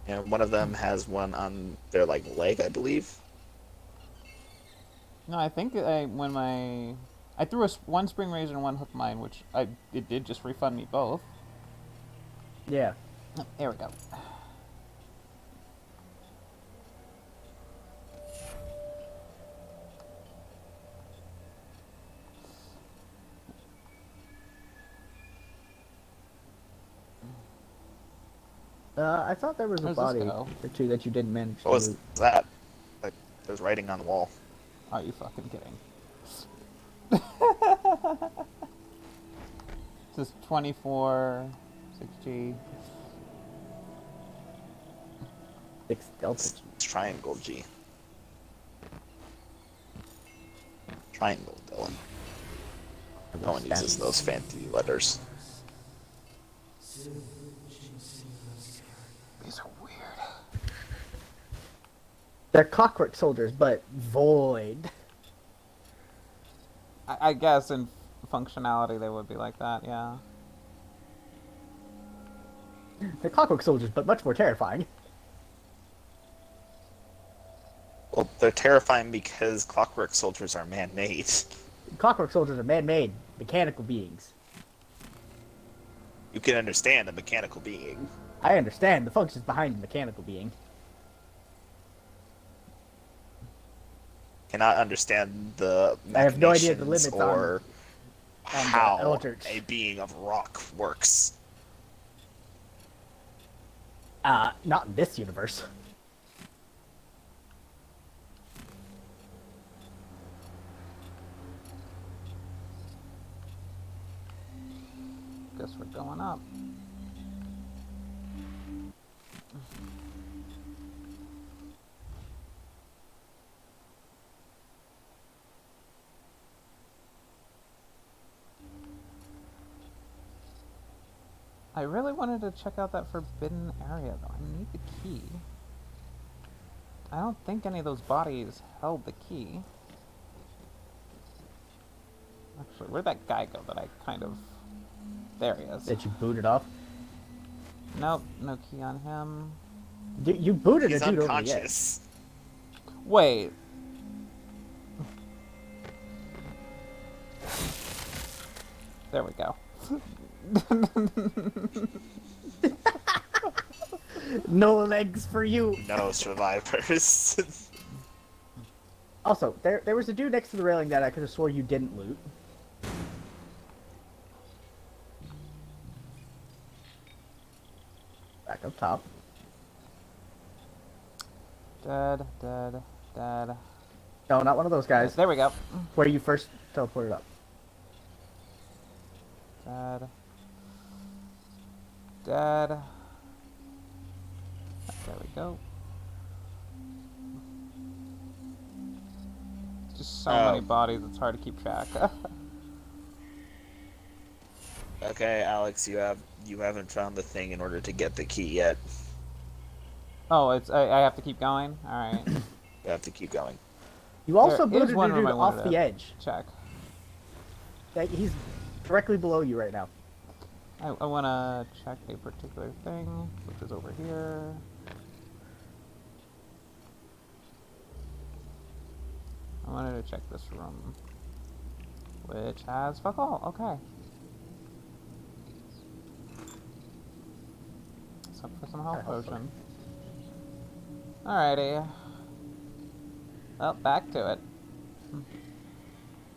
Speaker 3: And one of them has one on their like leg, I believe.
Speaker 1: No, I think I threw one spring razor and one hook mine, which it did just refund me both.
Speaker 2: Yeah.
Speaker 1: Oh, there we go.
Speaker 2: I thought there was a
Speaker 1: Where's this
Speaker 2: body
Speaker 1: go?
Speaker 2: or two that you didn't manage
Speaker 3: What
Speaker 2: to
Speaker 3: was
Speaker 2: loot.
Speaker 3: that? Like, there's writing on the wall.
Speaker 1: Are you fucking kidding? This is 24, 60.
Speaker 2: 6 Delta.
Speaker 3: It's triangle G. Triangle, Dylan. No one uses those fancy letters.
Speaker 1: These are weird.
Speaker 2: They're clockwork soldiers, but void.
Speaker 1: I guess in functionality they would be like that, yeah.
Speaker 2: They're clockwork soldiers, but much more terrifying.
Speaker 3: Well, they're terrifying because clockwork soldiers are man-made.
Speaker 2: Clockwork soldiers are man-made, mechanical beings.
Speaker 3: You can understand a mechanical being.
Speaker 2: I understand the functions behind a mechanical being.
Speaker 3: Cannot understand the
Speaker 2: I have no idea the
Speaker 3: machinations
Speaker 2: limits on-
Speaker 3: or
Speaker 2: the
Speaker 3: how
Speaker 2: Eldritch.
Speaker 3: a being of rock works.
Speaker 2: Not in this universe.
Speaker 1: Guess we're going up. I really wanted to check out that forbidden area, though. I need the key. I don't think any of those bodies held the key. Actually, where'd that guy go that I kind of... There he is.
Speaker 2: That you booted off.
Speaker 1: Nope, no key on him.
Speaker 2: You booted
Speaker 3: He's
Speaker 2: a dude over the edge.
Speaker 3: unconscious.
Speaker 1: Wait. There we go.
Speaker 2: No legs for you.
Speaker 3: No survivors.
Speaker 2: Also, there was a dude next to the railing that I could have swore you didn't loot. Back up top.
Speaker 1: Dead, dead, dead.
Speaker 2: No, not one of those guys.
Speaker 1: There we go.
Speaker 2: Where you first teleported up.
Speaker 1: Dead. Dead. There we go. Just so many bodies, it's hard to keep track.
Speaker 3: Okay, Alex, you haven't found the thing in order to get the key yet.
Speaker 1: Oh, I have to keep going. All right.
Speaker 3: You have to keep going.
Speaker 2: You
Speaker 1: There
Speaker 2: also
Speaker 1: is
Speaker 2: booted
Speaker 1: one
Speaker 2: a
Speaker 1: room
Speaker 2: dude
Speaker 1: I wanted
Speaker 2: off
Speaker 1: to
Speaker 2: the edge.
Speaker 1: check.
Speaker 2: Like, he's directly below you right now.
Speaker 1: I want to check a particular thing, which is over here. I wanted to check this room, which has fuck all. Okay. Except for some health potion. Alrighty. Well, back to it.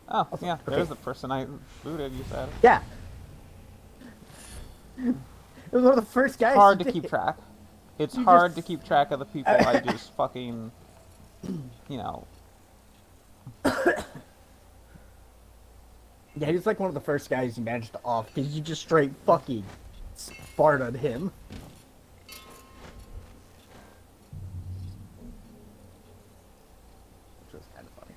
Speaker 1: Oh, yeah, there's the person I booted, you said.
Speaker 2: Yeah. It was one of the first guys.
Speaker 1: Hard to keep track. It's
Speaker 2: You
Speaker 1: hard
Speaker 2: just-
Speaker 1: to keep track of the people I just fucking, you know.
Speaker 2: Yeah, he was like one of the first guys you managed to off because you just straight fucking Sparta'd him. Which was kind of funny.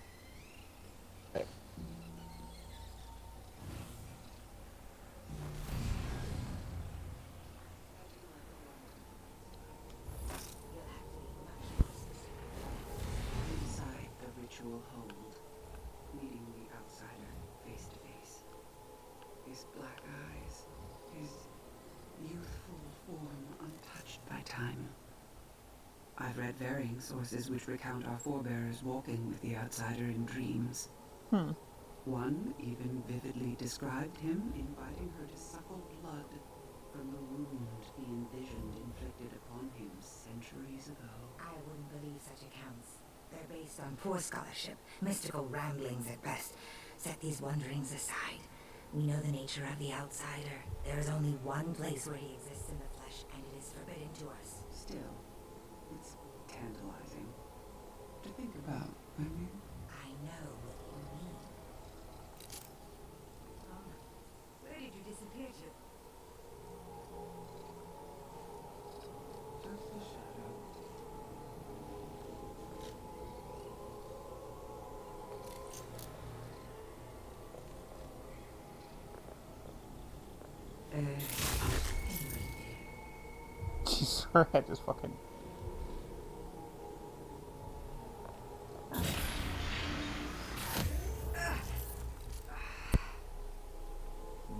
Speaker 9: Inside the ritual hold, meeting the outsider face to face. His black eyes, his youthful form untouched by time. I've read varying sources which recount our forebears walking with the outsider in dreams. One even vividly described him inviting her to suckle blood from the wound he envisioned inflicted upon him centuries ago.
Speaker 5: I wouldn't believe such accounts. They're based on poor scholarship, mystical ramblings at best. Set these wonderings aside. We know the nature of the outsider. There is only one place where he exists in the flesh, and it is forbidden to us.
Speaker 9: Still, it's tantalizing to think about. I mean,
Speaker 5: I know what you mean. Where did you disappear to?
Speaker 9: just a shadow.
Speaker 1: Jesus, her head just fucking.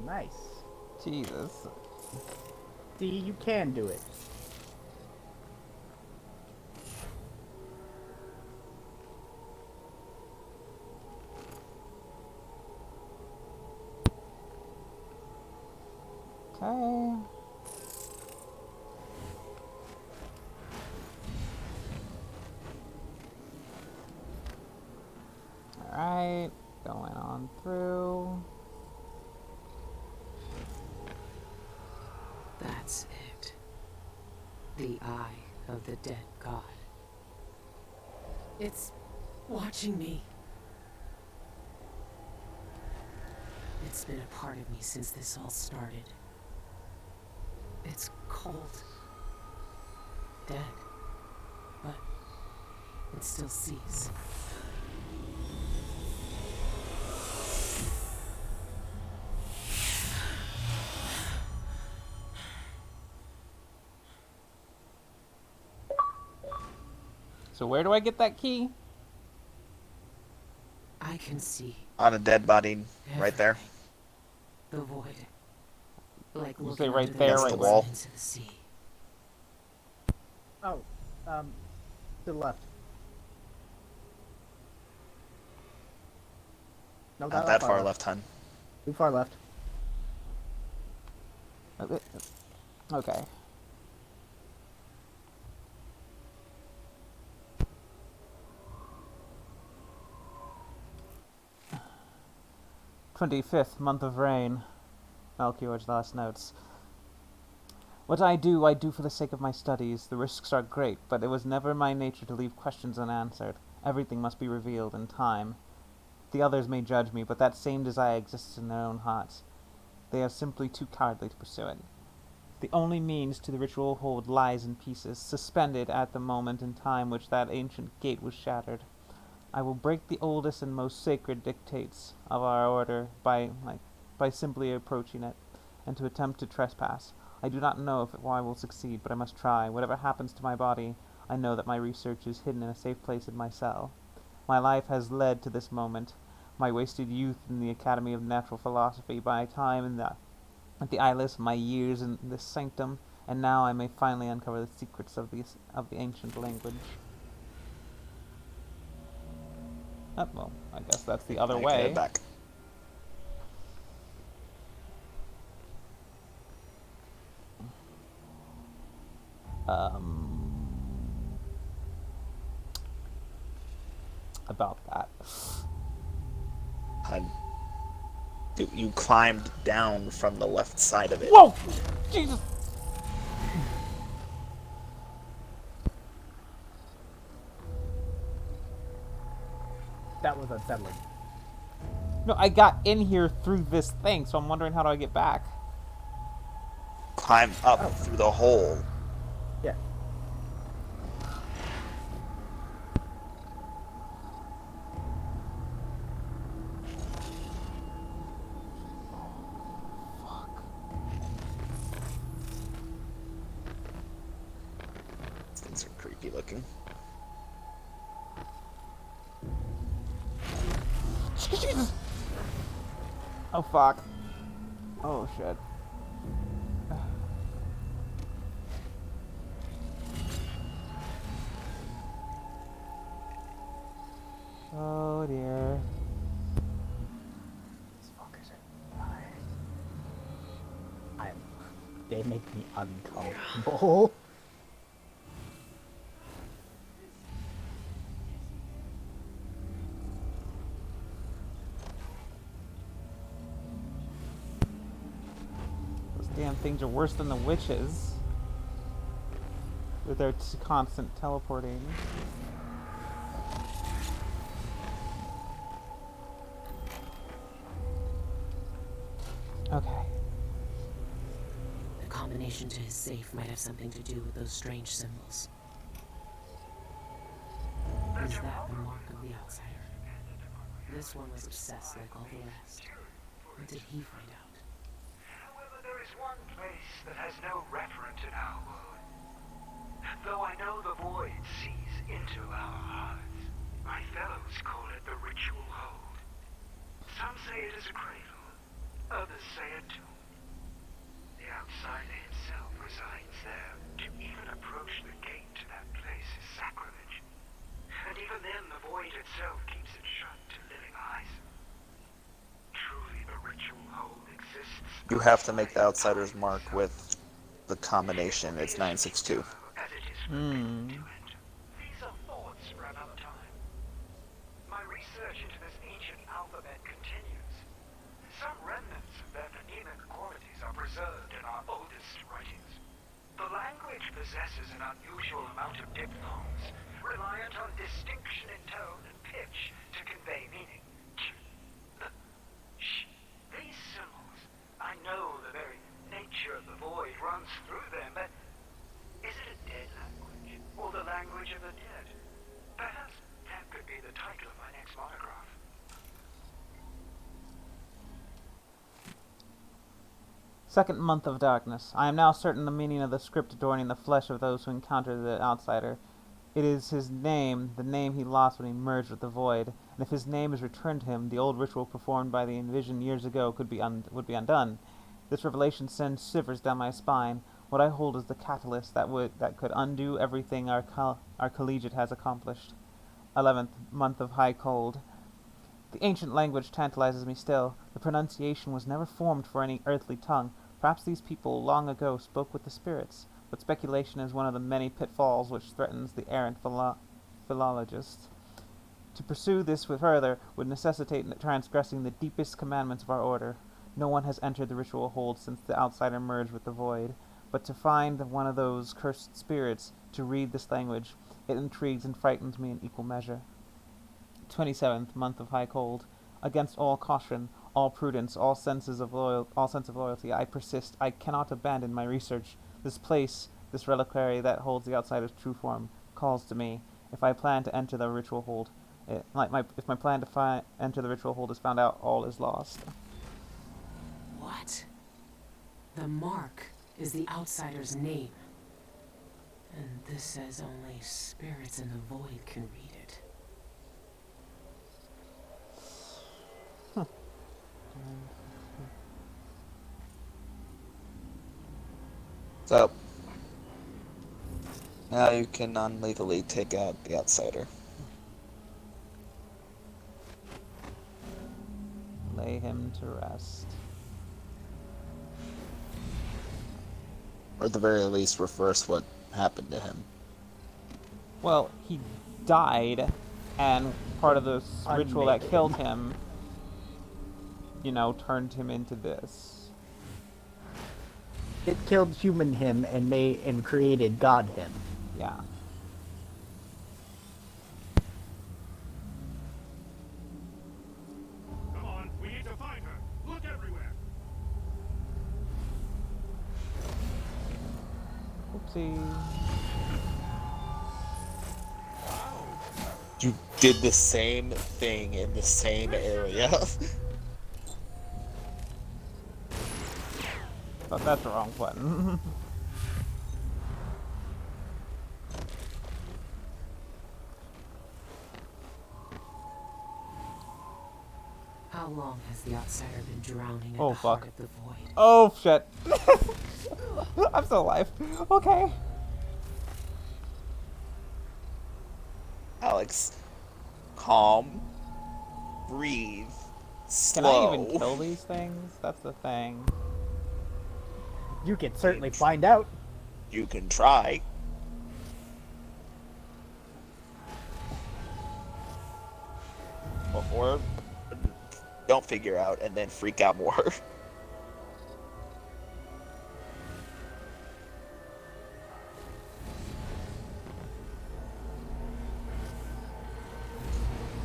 Speaker 2: Nice.
Speaker 1: Jesus.
Speaker 2: See, you can do it.
Speaker 1: Okay. Alright, going on through.
Speaker 9: That's it. The eye of the dead god. It's watching me. It's been a part of me since this all started. It's cold. Dead. But it still sees.
Speaker 1: So where do I get that key?
Speaker 9: I can see
Speaker 3: On a dead body, right there.
Speaker 9: the void. Like
Speaker 1: You
Speaker 9: looking
Speaker 1: say right
Speaker 9: under
Speaker 1: there,
Speaker 3: Against
Speaker 1: right
Speaker 3: the
Speaker 1: where?
Speaker 3: wall.
Speaker 9: into the sea.
Speaker 2: Oh, to the left. No,
Speaker 3: Not that far left, hun.
Speaker 2: Too far left.
Speaker 1: Okay. "25th month of rain." Melchior's last notes. "What I do for the sake of my studies. The risks are great, but it was never my nature to leave questions unanswered. Everything must be revealed in time. The others may judge me, but that same desire exists in their own hearts. They are simply too cowardly to pursue it. The only means to the ritual hold lies in pieces, suspended at the moment in time which that ancient gate was shattered. I will break the oldest and most sacred dictates of our order by simply approaching it. and to attempt to trespass. I do not know if I will succeed, but I must try. Whatever happens to my body, I know that my research is hidden in a safe place in my cell. My life has led to this moment. My wasted youth in the Academy of Natural Philosophy, my time at the eyeless, my years in this sanctum, and now I may finally uncover the secrets of the ancient language. Oh, well, I guess that's the other
Speaker 3: I can head
Speaker 1: way.
Speaker 3: back.
Speaker 1: About that.
Speaker 3: You climbed down from the left side of it.
Speaker 1: Whoa! Jesus!
Speaker 2: That was unsettling.
Speaker 1: No, I got in here through this thing, so I'm wondering how do I get back?
Speaker 3: Climb up through the hole.
Speaker 2: Yeah.
Speaker 3: These things are creepy looking.
Speaker 1: Jesus! Oh, fuck. Oh, shit. Oh, dear.
Speaker 2: These fuckers are they make me uncomfortable.
Speaker 1: Those damn things are worse than the witches. With their constant teleporting. Okay.
Speaker 10: The combination to his safe might have something to do with those strange symbols. Is that the mark of the outsider? This one was obsessed like all the rest. What did he find out?
Speaker 8: However, there is one place that has no referent in our world. Though I know the void sees into our hearts, my fellows call it the ritual hold. Some say it is a cradle, others say a tomb. The outsider himself resides there. To even approach the gate to that place is sacrilege. And even then, the void itself keeps it shut to living eyes. Truly, the ritual hold exists.
Speaker 3: You have to make the outsider's mark with the combination. It's 962.
Speaker 8: As it is forbidden to enter. These are thoughts for another time. My research into this ancient alphabet continues. Some remnants of their phonemic qualities are preserved in our oldest writings. The language possesses an unusual amount of diphthongs, reliant on distinction in tone and pitch to convey meaning. These symbols, I know the very nature of the void runs through them, but is it a dead language, or the language of the dead? Perhaps that could be the title of my next monograph.
Speaker 1: Second month of darkness. I am now certain the meaning of the script adorning the flesh of those who encounter the outsider. It is his name, the name he lost when he merged with the void. And if his name is returned to him, the old ritual performed by the Envision years ago would be undone. This revelation sends shivers down my spine. What I hold is the catalyst that could undo everything our collegiate has accomplished. 11th month of high cold. The ancient language tantalizes me still. The pronunciation was never formed for any earthly tongue. Perhaps these people long ago spoke with the spirits, but speculation is one of the many pitfalls which threatens the errant philologist. To pursue this further would necessitate transgressing the deepest commandments of our order. No one has entered the ritual hold since the outsider merged with the void, but to find one of those cursed spirits to read this language, it intrigues and frightens me in equal measure. 27th month of high cold. Against all caution, all prudence, all sense of loyalty, I persist. I cannot abandon my research. This place, this reliquary that holds the outsider's true form, calls to me. If I plan to enter the ritual hold, if my plan to enter the ritual hold is found out, all is lost.
Speaker 10: What? The mark is the outsider's name. And this says only spirits in the void can read it.
Speaker 3: So, now you can non-lethally take out the outsider.
Speaker 1: Lay him to rest.
Speaker 3: Or at the very least, reverse what happened to him.
Speaker 1: Well, he died, and part of the ritual that
Speaker 2: Unmade
Speaker 1: killed him, you know, turned him into this.
Speaker 2: It killed human him and created God him.
Speaker 1: Yeah.
Speaker 6: Come on, we need to find her. Look everywhere.
Speaker 1: Oopsie.
Speaker 3: You did the same thing in the same area.
Speaker 1: But that's the wrong button.
Speaker 10: How long has the outsider been drowning in
Speaker 1: Oh,
Speaker 10: the
Speaker 1: fuck.
Speaker 10: heart of the void?
Speaker 1: Oh, shit. I'm still alive. Okay.
Speaker 3: Alex, calm, breathe,
Speaker 1: Can
Speaker 3: slow.
Speaker 1: I even kill these things? That's the thing.
Speaker 2: You can certainly find out.
Speaker 3: You can try. Or don't figure out and then freak out more.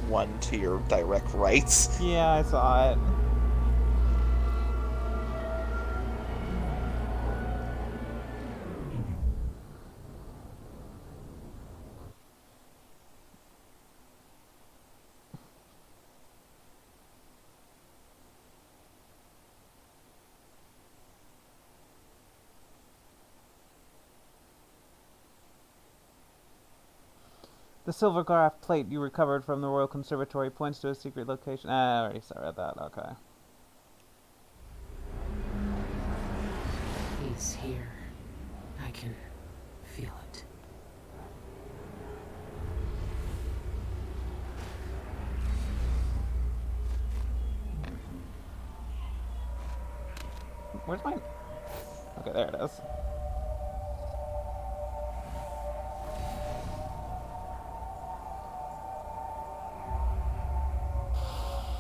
Speaker 3: One to your direct right.
Speaker 1: Yeah, I saw it. The silver graph plate you recovered from the Royal Conservatory points to a secret location. I already read that. Okay.
Speaker 10: He's here. I can feel it.
Speaker 1: Where's mine? Okay, there it is.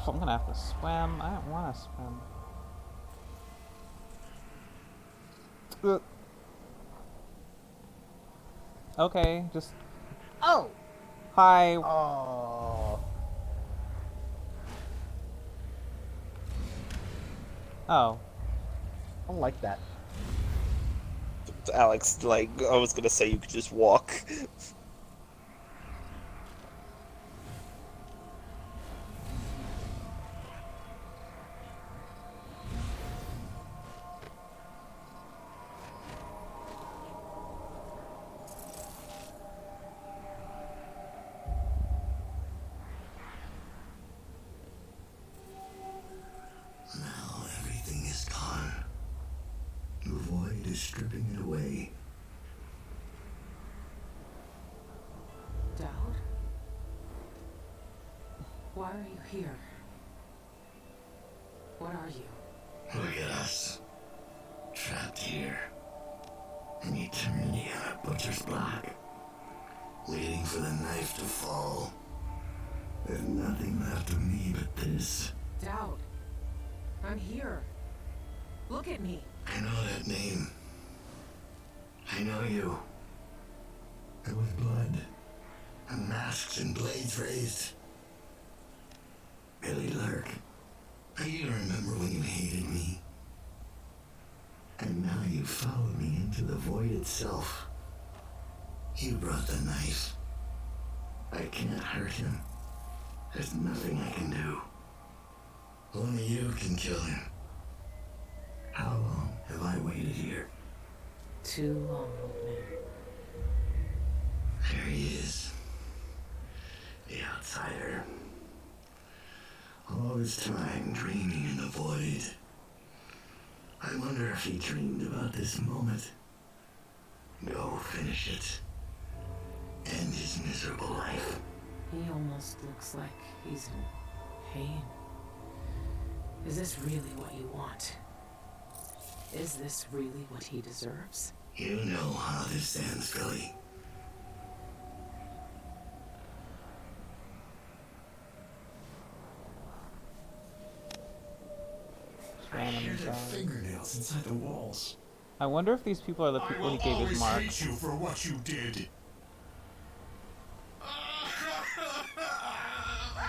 Speaker 1: I'm gonna have to swim. I don't want to swim. Okay, just...
Speaker 2: Oh!
Speaker 1: Hi.
Speaker 2: Oh.
Speaker 1: Oh.
Speaker 2: I don't like that.
Speaker 3: Alex, like, I was gonna say you could just walk.
Speaker 8: Now everything is gone. The void is stripping it away.
Speaker 10: Dowd? Why are you here? What are you?
Speaker 8: Look at us. Trapped here. An eternity on a butcher's block. Waiting for the knife to fall. There's nothing left of me but this.
Speaker 10: Dowd. I'm here. Look at me.
Speaker 8: I know that name. I know you. There was blood. And masks and blades raised. Billie Lurk. You remember when you hated me? And now you followed me into the void itself. You brought the knife. I can't hurt him. There's nothing I can do. Only you can kill him. How long have I waited here?
Speaker 10: Too long, old man.
Speaker 8: There he is. The outsider. All this time dreaming in the void. I wonder if he dreamed about this moment. Go finish it. End his miserable life.
Speaker 10: He almost looks like he's in pain. Is this really what you want? Is this really what he deserves?
Speaker 8: You know how this ends, Billie.
Speaker 1: Random
Speaker 6: Hear their
Speaker 1: sound.
Speaker 6: fingernails inside the walls.
Speaker 1: I wonder if these people are the
Speaker 6: I
Speaker 1: people
Speaker 6: will
Speaker 1: he gave his
Speaker 6: always
Speaker 1: mark.
Speaker 6: hate you for what you did.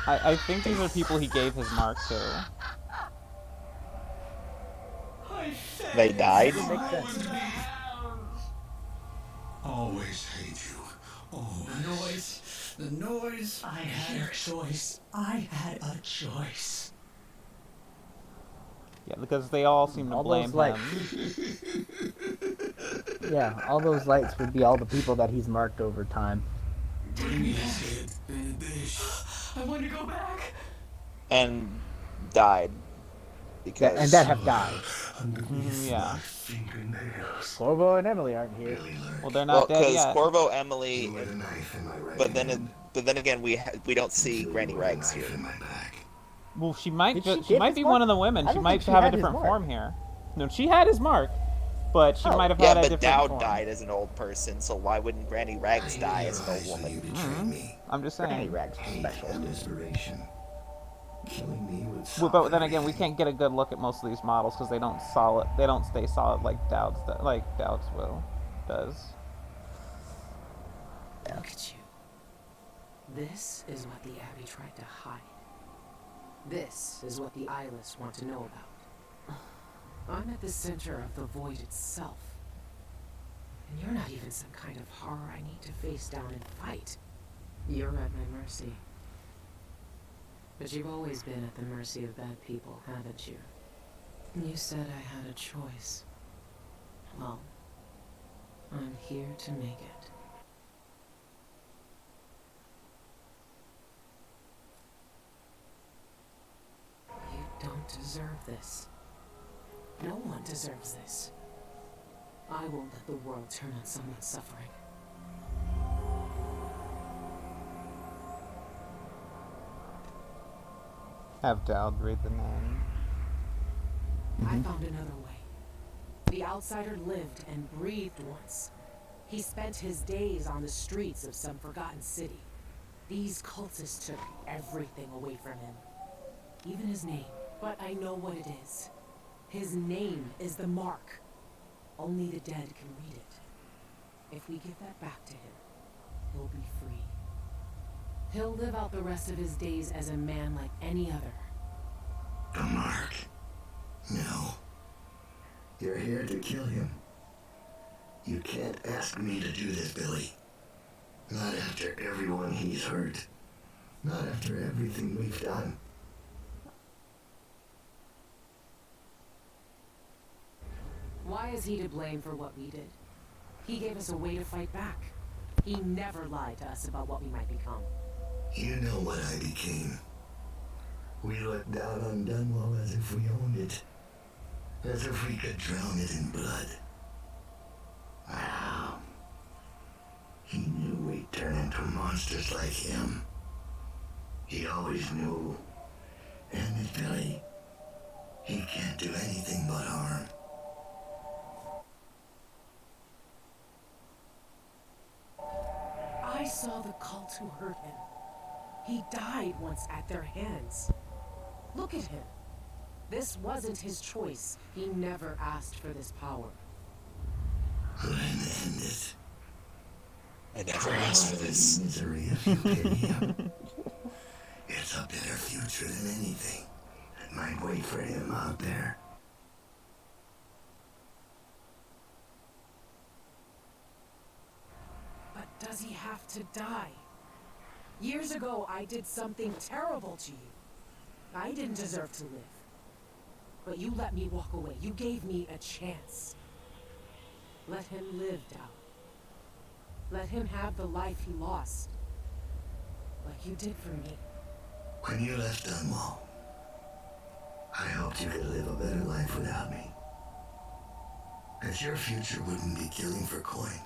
Speaker 1: I think these are people he gave his mark to.
Speaker 3: They died?
Speaker 2: Makes sense.
Speaker 6: Always hate you. Always.
Speaker 8: The noise.
Speaker 11: I had a choice. I had a choice.
Speaker 1: Yeah, because they all seem to
Speaker 2: All
Speaker 1: blame
Speaker 2: those lights.
Speaker 1: him.
Speaker 2: Yeah, all those lights would be all the people that he's marked over time.
Speaker 6: Bring me his head, bitch.
Speaker 11: I want to go back.
Speaker 3: And died. Because
Speaker 2: And that have died.
Speaker 1: Yeah.
Speaker 8: Fingernails.
Speaker 2: Corvo and Emily aren't here.
Speaker 8: Billie lurked.
Speaker 1: Well, they're
Speaker 3: well,
Speaker 1: not dead
Speaker 3: because
Speaker 1: yet.
Speaker 3: Corvo, Emily,
Speaker 8: With a knife in my right
Speaker 3: but then
Speaker 8: hand.
Speaker 3: again we don't see Granny
Speaker 8: With a
Speaker 3: Rags
Speaker 8: knife
Speaker 3: here.
Speaker 8: in my back.
Speaker 1: Well, she might
Speaker 2: Did
Speaker 1: ju-
Speaker 2: she
Speaker 1: she
Speaker 2: give
Speaker 1: might
Speaker 2: his
Speaker 1: be
Speaker 2: mark?
Speaker 1: one of the women.
Speaker 2: I
Speaker 1: She
Speaker 2: don't
Speaker 1: might
Speaker 2: think she
Speaker 1: have a
Speaker 2: had his
Speaker 1: different
Speaker 2: mark.
Speaker 1: form here. No, she had his mark, but she
Speaker 2: Oh.
Speaker 1: might have
Speaker 3: Yeah,
Speaker 1: had a
Speaker 3: but
Speaker 1: different
Speaker 3: Dowd
Speaker 1: form.
Speaker 3: died as an old person, so why wouldn't Granny Rags die as an old
Speaker 8: Realize that you
Speaker 3: woman?
Speaker 8: betrayed me.
Speaker 1: I'm just
Speaker 2: Granny
Speaker 1: saying.
Speaker 2: Rags was
Speaker 8: Hate
Speaker 2: special.
Speaker 8: and desperation. Killing me would
Speaker 1: Well,
Speaker 8: solve
Speaker 1: but then again, we
Speaker 8: everything.
Speaker 1: can't get a good look at most of these models because they don't stay solid like Dowd's will does.
Speaker 10: Look at you. This is what the Abbey tried to hide. This is what the eyeless want to know about. I'm at the center of the void itself. And you're not even some kind of horror I need to face down and fight. You're at my mercy. But you've always been at the mercy of bad people, haven't you? You said I had a choice. Well, I'm here to make it. You don't deserve this. No one deserves this. I won't let the world turn on someone suffering.
Speaker 1: Have Dowd read the name.
Speaker 10: I found another way. The outsider lived and breathed once. He spent his days on the streets of some forgotten city. These cultists took everything away from him. Even his name. But I know what it is. His name is the Mark. Only the dead can read it. If we give that back to him, he'll be free. He'll live out the rest of his days as a man like any other.
Speaker 8: The mark. No. You're here to kill him. You can't ask me to do this, Billie. Not after everyone he's hurt. Not after everything we've done.
Speaker 10: Why is he to blame for what we did? He gave us a way to fight back. He never lied to us about what we might become.
Speaker 8: You know what I became. We looked down on Dunwall as if we owned it. As if we could drown it in blood. Wow. He knew we'd turn into monsters like him. He always knew. And Billie, he can't do anything but harm.
Speaker 10: I saw the cult who hurt him. He died once at their hands. Look at him. This wasn't his choice. He never asked for this power.
Speaker 8: Then end it.
Speaker 3: I never asked for this.
Speaker 8: Misery if you pity him. It's a better future than anything that might wait for him out there.
Speaker 10: But does he have to die? Years ago, I did something terrible to you. I didn't deserve to live. But you let me walk away. You gave me a chance. Let him live, Dao. Let him have the life he lost. Like you did for me.
Speaker 8: When you left Dunwall, I hoped you could live a better life without me. That your future wouldn't be killing for coin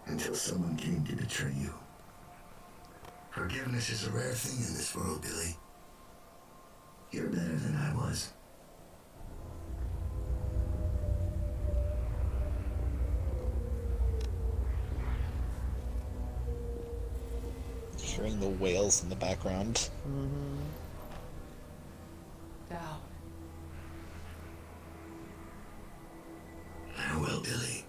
Speaker 8: until someone came to betray you. Forgiveness is a rare thing in this world, Billie. You're better than I was.
Speaker 3: Hearing the whales in the background.
Speaker 10: Dao.
Speaker 8: Farewell, Billie.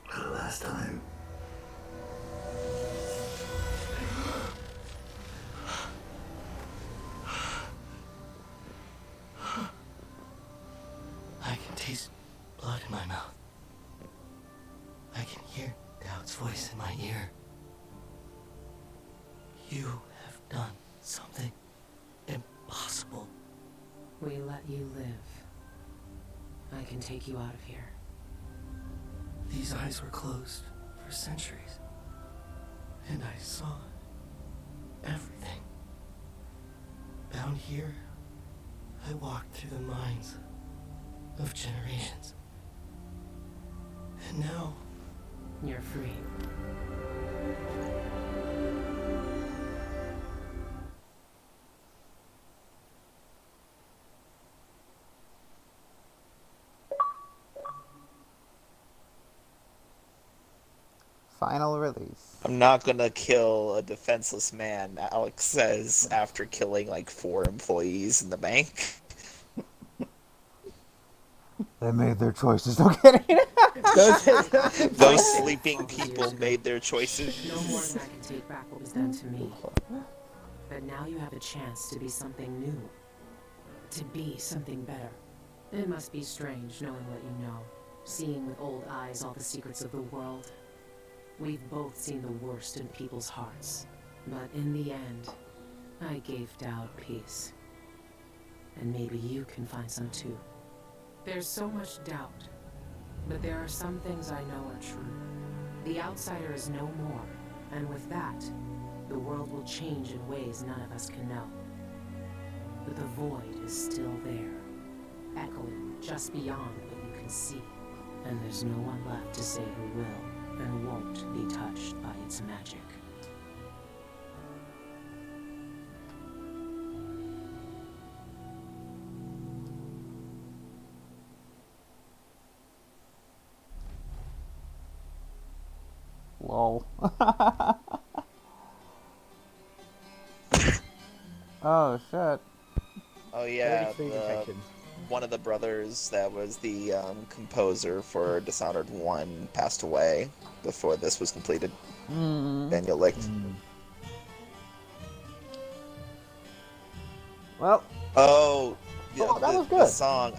Speaker 8: For the last time. I can taste blood in my mouth. I can hear Doubt's voice in my ear. You have done something impossible.
Speaker 10: We let you live. I can take you out of here.
Speaker 8: These eyes were closed for centuries, and I saw everything. Down here, I walked through the minds of generations. And now,
Speaker 10: You're free.
Speaker 1: Final release.
Speaker 3: I'm not gonna kill a defenseless man, Alex says after killing like 4 employees in the bank.
Speaker 1: They made their choices. No kidding.
Speaker 3: Those sleeping people made their choices.
Speaker 10: No more than I can take back what was done to me. But now you have a chance to be something new. To be something better. It must be strange knowing what you know. Seeing with old eyes all the secrets of the world. We've both seen the worst in people's hearts. But in the end, I gave Dowd peace. And maybe you can find some too. There's so much doubt. But there are some things I know are true. The outsider is no more. And with that, the world will change in ways none of us can know. But the void is still there. Echoing just beyond what you can see. And there's no one left to say who will. And won't be touched by its magic.
Speaker 1: Lol. Oh shit.
Speaker 3: Oh yeah,
Speaker 2: 33 detections.
Speaker 3: one of the brothers that was the composer for Dishonored 1 passed away before this was completed. Daniel Licht.
Speaker 1: Well.
Speaker 3: Oh, yeah,
Speaker 2: Oh, that was
Speaker 3: the
Speaker 2: good.
Speaker 3: song.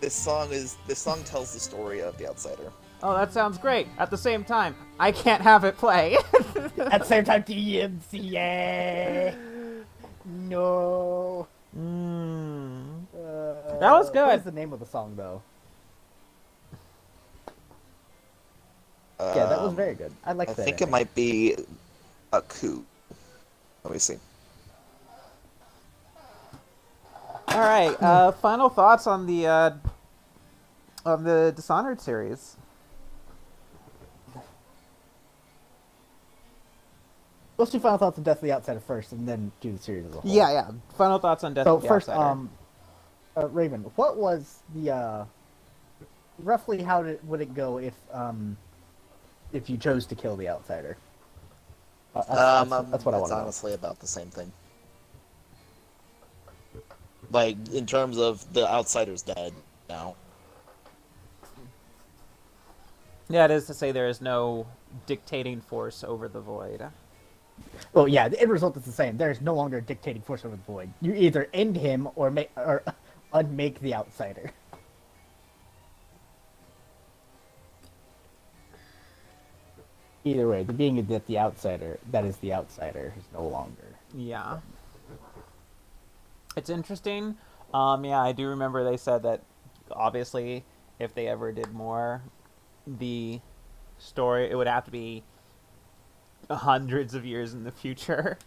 Speaker 3: This song tells the story of the outsider.
Speaker 1: Oh, that sounds great. At the same time, I can't have it play.
Speaker 2: At the same time, DMCA. No.
Speaker 1: That was good.
Speaker 2: What is the name of the song, though? Yeah, that was very good. I like
Speaker 3: I
Speaker 2: that.
Speaker 3: think it might be a coup. Let me see.
Speaker 1: All right. Final thoughts on the Dishonored series.
Speaker 2: Let's do final thoughts on Death of the Outsider first, and then do the series as a whole.
Speaker 1: Yeah. Final thoughts on Death
Speaker 2: So
Speaker 1: of the
Speaker 2: first,
Speaker 1: Outsider.
Speaker 2: Raven, what was the roughly how would it go if you chose to kill the outsider? That's what I want
Speaker 3: That's
Speaker 2: to know.
Speaker 3: honestly about the same thing. Like, in terms of the outsider's dead now.
Speaker 1: Yeah, it is to say there is no dictating force over the void.
Speaker 2: Well, yeah, the end result is the same. There is no longer a dictating force over the void. You either end him or unmake the outsider. Either way, the being that the outsider, that is the outsider, is no longer.
Speaker 1: Yeah. It's interesting. Yeah, I do remember they said that obviously if they ever did more, the story it would have to be hundreds of years in the future.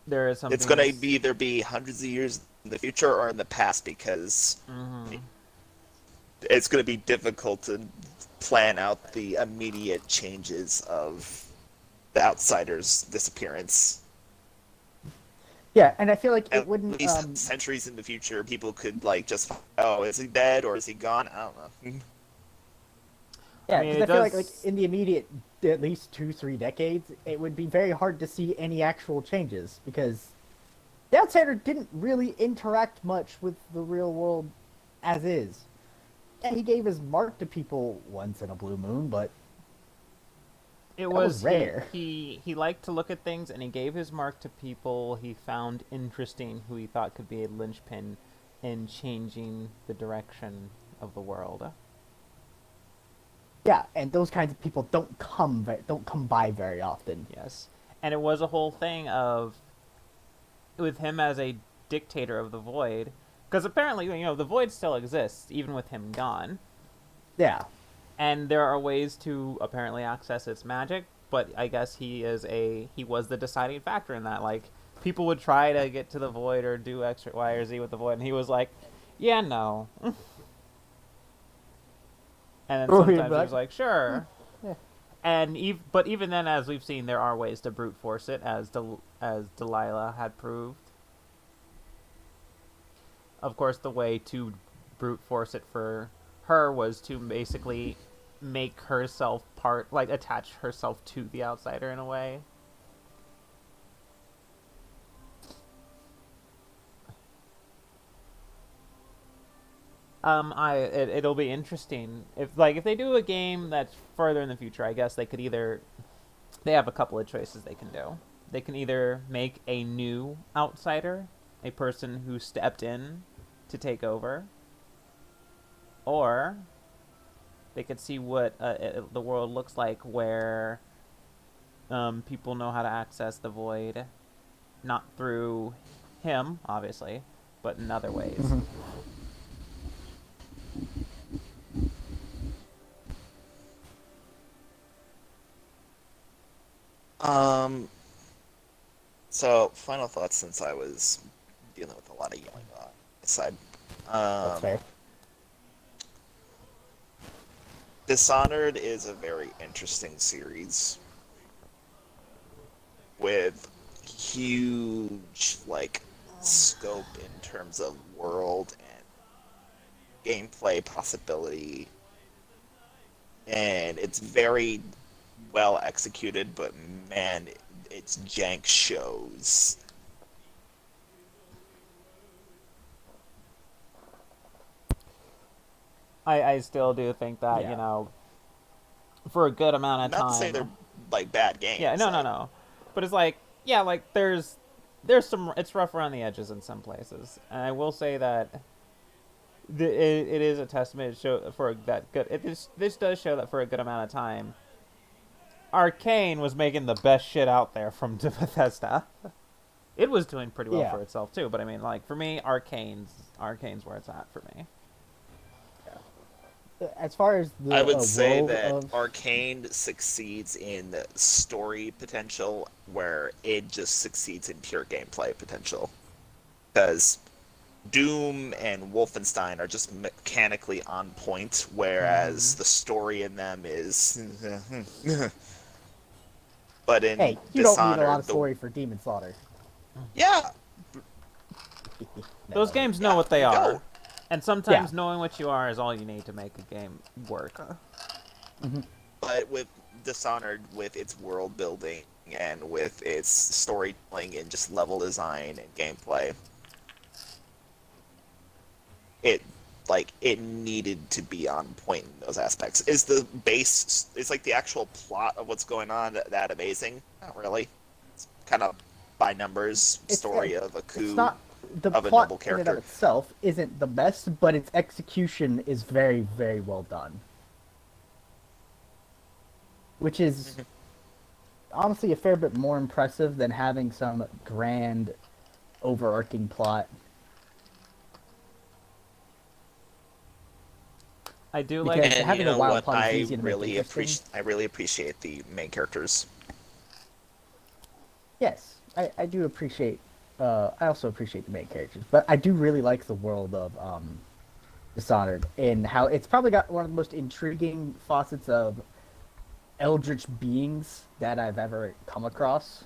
Speaker 1: There is
Speaker 3: It's
Speaker 1: something
Speaker 3: gonna
Speaker 1: that's.
Speaker 3: be either be hundreds of years in the future or in the past because
Speaker 1: Mhm.
Speaker 3: it's gonna be difficult to plan out the immediate changes of the outsider's disappearance.
Speaker 2: Yeah, and I feel like it
Speaker 3: At
Speaker 2: wouldn't.
Speaker 3: least centuries in the future, people could like just, oh, is he dead or is he gone? I don't know.
Speaker 1: I
Speaker 2: Yeah,
Speaker 1: mean,
Speaker 2: because
Speaker 1: it
Speaker 2: I feel like
Speaker 1: does.
Speaker 2: in the immediate, at least 2-3 decades, it would be very hard to see any actual changes because the outsider didn't really interact much with the real world as is. Yeah, he gave his mark to people once in a blue moon, but
Speaker 1: It
Speaker 2: that was
Speaker 1: was
Speaker 2: rare.
Speaker 1: he liked to look at things, and he gave his mark to people he found interesting, who he thought could be a linchpin in changing the direction of the world.
Speaker 2: Yeah, and those kinds of people don't come by very often.
Speaker 1: Yes, and it was a whole thing of with him as a dictator of the void, because apparently the void still exists even with him gone,
Speaker 2: Yeah,
Speaker 1: and there are ways to apparently access its magic. But I guess he was the deciding factor in that. Like people would try to get to the void or do X or Y or Z with the void, and he was like, "Yeah, no." And then
Speaker 2: oh, yeah,
Speaker 1: sometimes he was like, "Sure."
Speaker 2: yeah.
Speaker 1: And but even then, as we've seen, there are ways to brute force it, as Delilah had proved. Of course, the way to brute force it for her was to basically make herself like attach herself to the outsider in a way. It'll be interesting if they do a game that's further in the future. I guess they have a couple of choices they can do. They can either make a new outsider, a person who stepped in to take over, or they could see what the world looks like where people know how to access the void, not through him, obviously, but in other ways.
Speaker 2: Mhm.
Speaker 3: Um, so final thoughts since I was dealing with a lot of yelling on my side.
Speaker 2: That's
Speaker 3: Um,
Speaker 2: fair.
Speaker 3: Dishonored is a very interesting series with huge like scope in terms of world and gameplay possibility, and it's very well executed, but man, its jank shows.
Speaker 1: I still do think that
Speaker 2: Yeah.
Speaker 1: for a good amount of
Speaker 3: Not to say
Speaker 1: time.
Speaker 3: they're like bad
Speaker 1: Yeah,
Speaker 3: games.
Speaker 1: no, no,
Speaker 3: Like,
Speaker 1: no. But it's like, yeah, like there's some. It's rough around the edges in some places, and I will say that it is a testament to show for that good. This does show that for a good amount of time, Arcane was making the best shit out there from Bethesda. It was doing pretty well
Speaker 2: Yeah.
Speaker 1: for itself too, but I mean, like for me, Arcane's where it's at for me.
Speaker 2: As far as
Speaker 3: I
Speaker 2: the
Speaker 3: would say
Speaker 2: world
Speaker 3: that
Speaker 2: of
Speaker 3: Arcane succeeds in story potential, where it just succeeds in pure gameplay potential. Because Doom and Wolfenstein are just mechanically on point, whereas the story in them is. But in
Speaker 2: hey, you don't need a lot
Speaker 3: Dishonored,
Speaker 2: of story for Demon Slaughter.
Speaker 3: yeah,
Speaker 1: Those
Speaker 2: No.
Speaker 1: games know
Speaker 3: yeah,
Speaker 1: what they
Speaker 3: you
Speaker 1: are,
Speaker 3: don't.
Speaker 1: and
Speaker 2: Yeah.
Speaker 1: sometimes knowing what you are is all you need to make a game work.
Speaker 3: But with Dishonored, with its world building and with its storytelling and just level design and gameplay, it it needed to be on point in those aspects. Is the base is like the actual plot of what's going on that amazing? Not really. It's kind of by numbers
Speaker 2: It's
Speaker 3: story of a
Speaker 2: it's
Speaker 3: coup
Speaker 2: not the
Speaker 3: of a
Speaker 2: plot
Speaker 3: noble
Speaker 2: in and of
Speaker 3: character.
Speaker 2: itself isn't the best, but its execution is very, very well done. Which is honestly a fair bit more impressive than having some grand overarching plot.
Speaker 1: I do
Speaker 2: Because
Speaker 1: like.
Speaker 3: And you
Speaker 2: having a
Speaker 3: know
Speaker 2: wild
Speaker 3: what?
Speaker 2: plot is easy to make interesting.
Speaker 3: I really appreciate the main characters.
Speaker 2: Yes, I do appreciate. I also appreciate the main characters, but I do really like the world of Dishonored and how it's probably got one of the most intriguing facets of eldritch beings that I've ever come across.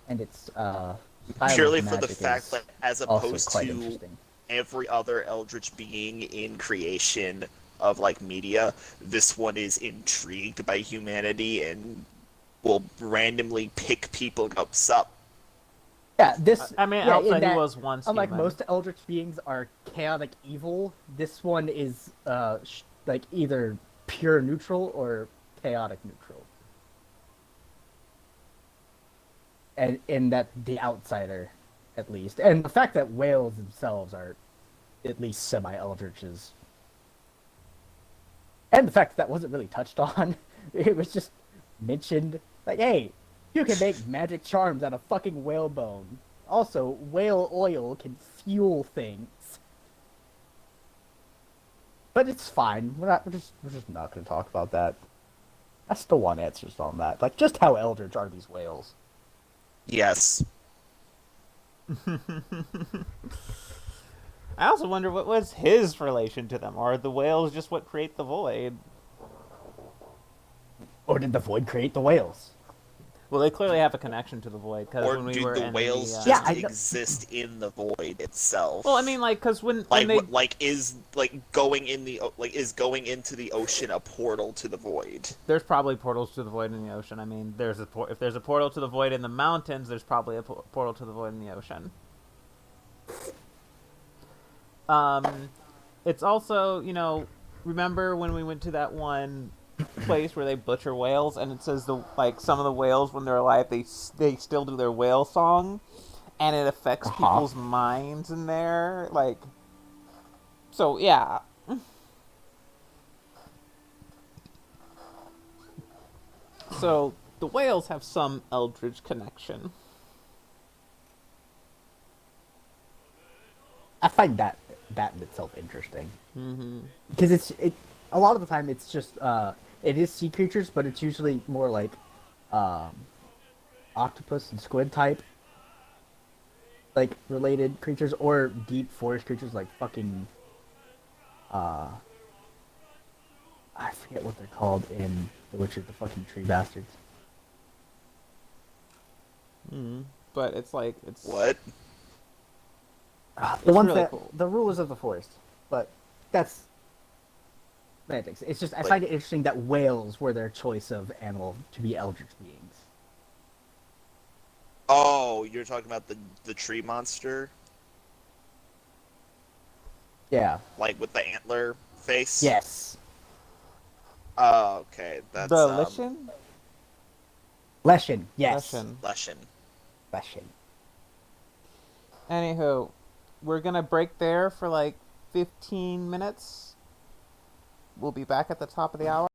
Speaker 2: And its style
Speaker 3: Purely
Speaker 2: of
Speaker 3: for the
Speaker 2: magic
Speaker 3: fact
Speaker 2: is
Speaker 3: that, as
Speaker 2: also
Speaker 3: opposed
Speaker 2: quite
Speaker 3: to
Speaker 2: interesting.
Speaker 3: every other eldritch being in creation of like media, this one is intrigued by humanity and will randomly pick people up.
Speaker 2: Yeah, this.
Speaker 1: I mean,
Speaker 2: Yeah,
Speaker 1: Elsa,
Speaker 2: in
Speaker 1: he
Speaker 2: that,
Speaker 1: was once
Speaker 2: unlike
Speaker 1: human.
Speaker 2: most eldritch beings are chaotic evil, this one is like either pure neutral or chaotic neutral. And in that the outsider, at least, and the fact that whales themselves are at least semi-eldritches, and the fact that wasn't really touched on, it was just mentioned like, hey, you can make magic charms out of fucking whalebone. Also, whale oil can fuel things. But it's fine. We're just not going to talk about that. I still want answers on that. Like, just how eldritch are these whales?
Speaker 3: Yes.
Speaker 1: I also wonder what was his relation to them. Are the whales just what create the void?
Speaker 2: Or did the void create the whales?
Speaker 1: Well, they clearly have a connection to the void because
Speaker 3: Or
Speaker 1: when we
Speaker 3: do
Speaker 1: were
Speaker 3: the
Speaker 1: in
Speaker 3: whales
Speaker 1: the
Speaker 3: just
Speaker 2: I know.
Speaker 3: exist in the void itself?
Speaker 1: well, I mean, like, because when
Speaker 3: like
Speaker 1: they
Speaker 3: is going into the ocean a portal to the void?
Speaker 1: there's probably portals to the void in the ocean. I mean, if there's a portal to the void in the mountains, there's probably a portal to the void in the ocean. It's also, remember when we went to that one place where they butcher whales, and it says some of the whales when they're alive they still do their whale song, and it affects people's minds in there, like. So yeah. So the whales have some eldritch connection.
Speaker 2: I find that in itself interesting.
Speaker 1: Mm-hmm.
Speaker 2: Because a lot of the time it's just it is sea creatures, but it's usually more like octopus and squid type like related creatures, or deep forest creatures like fucking I forget what they're called in The Witcher, the fucking tree bastards.
Speaker 1: Mm-hmm. But it's
Speaker 3: What?
Speaker 2: The ones
Speaker 1: really
Speaker 2: that
Speaker 1: cool.
Speaker 2: the rulers of the forest, but that's semantics. It's just I find it interesting that whales were their choice of animal to be eldritch beings.
Speaker 3: Oh, you're talking about the tree monster?
Speaker 2: Yeah.
Speaker 3: Like with the antler face?
Speaker 2: Yes.
Speaker 3: Oh, okay. That's
Speaker 1: The Lichen?
Speaker 2: Leshen. Yes.
Speaker 1: Leshen.
Speaker 2: Leshen.
Speaker 1: Anywho, we're gonna break there for like 15 minutes. We'll be back at the top of the hour.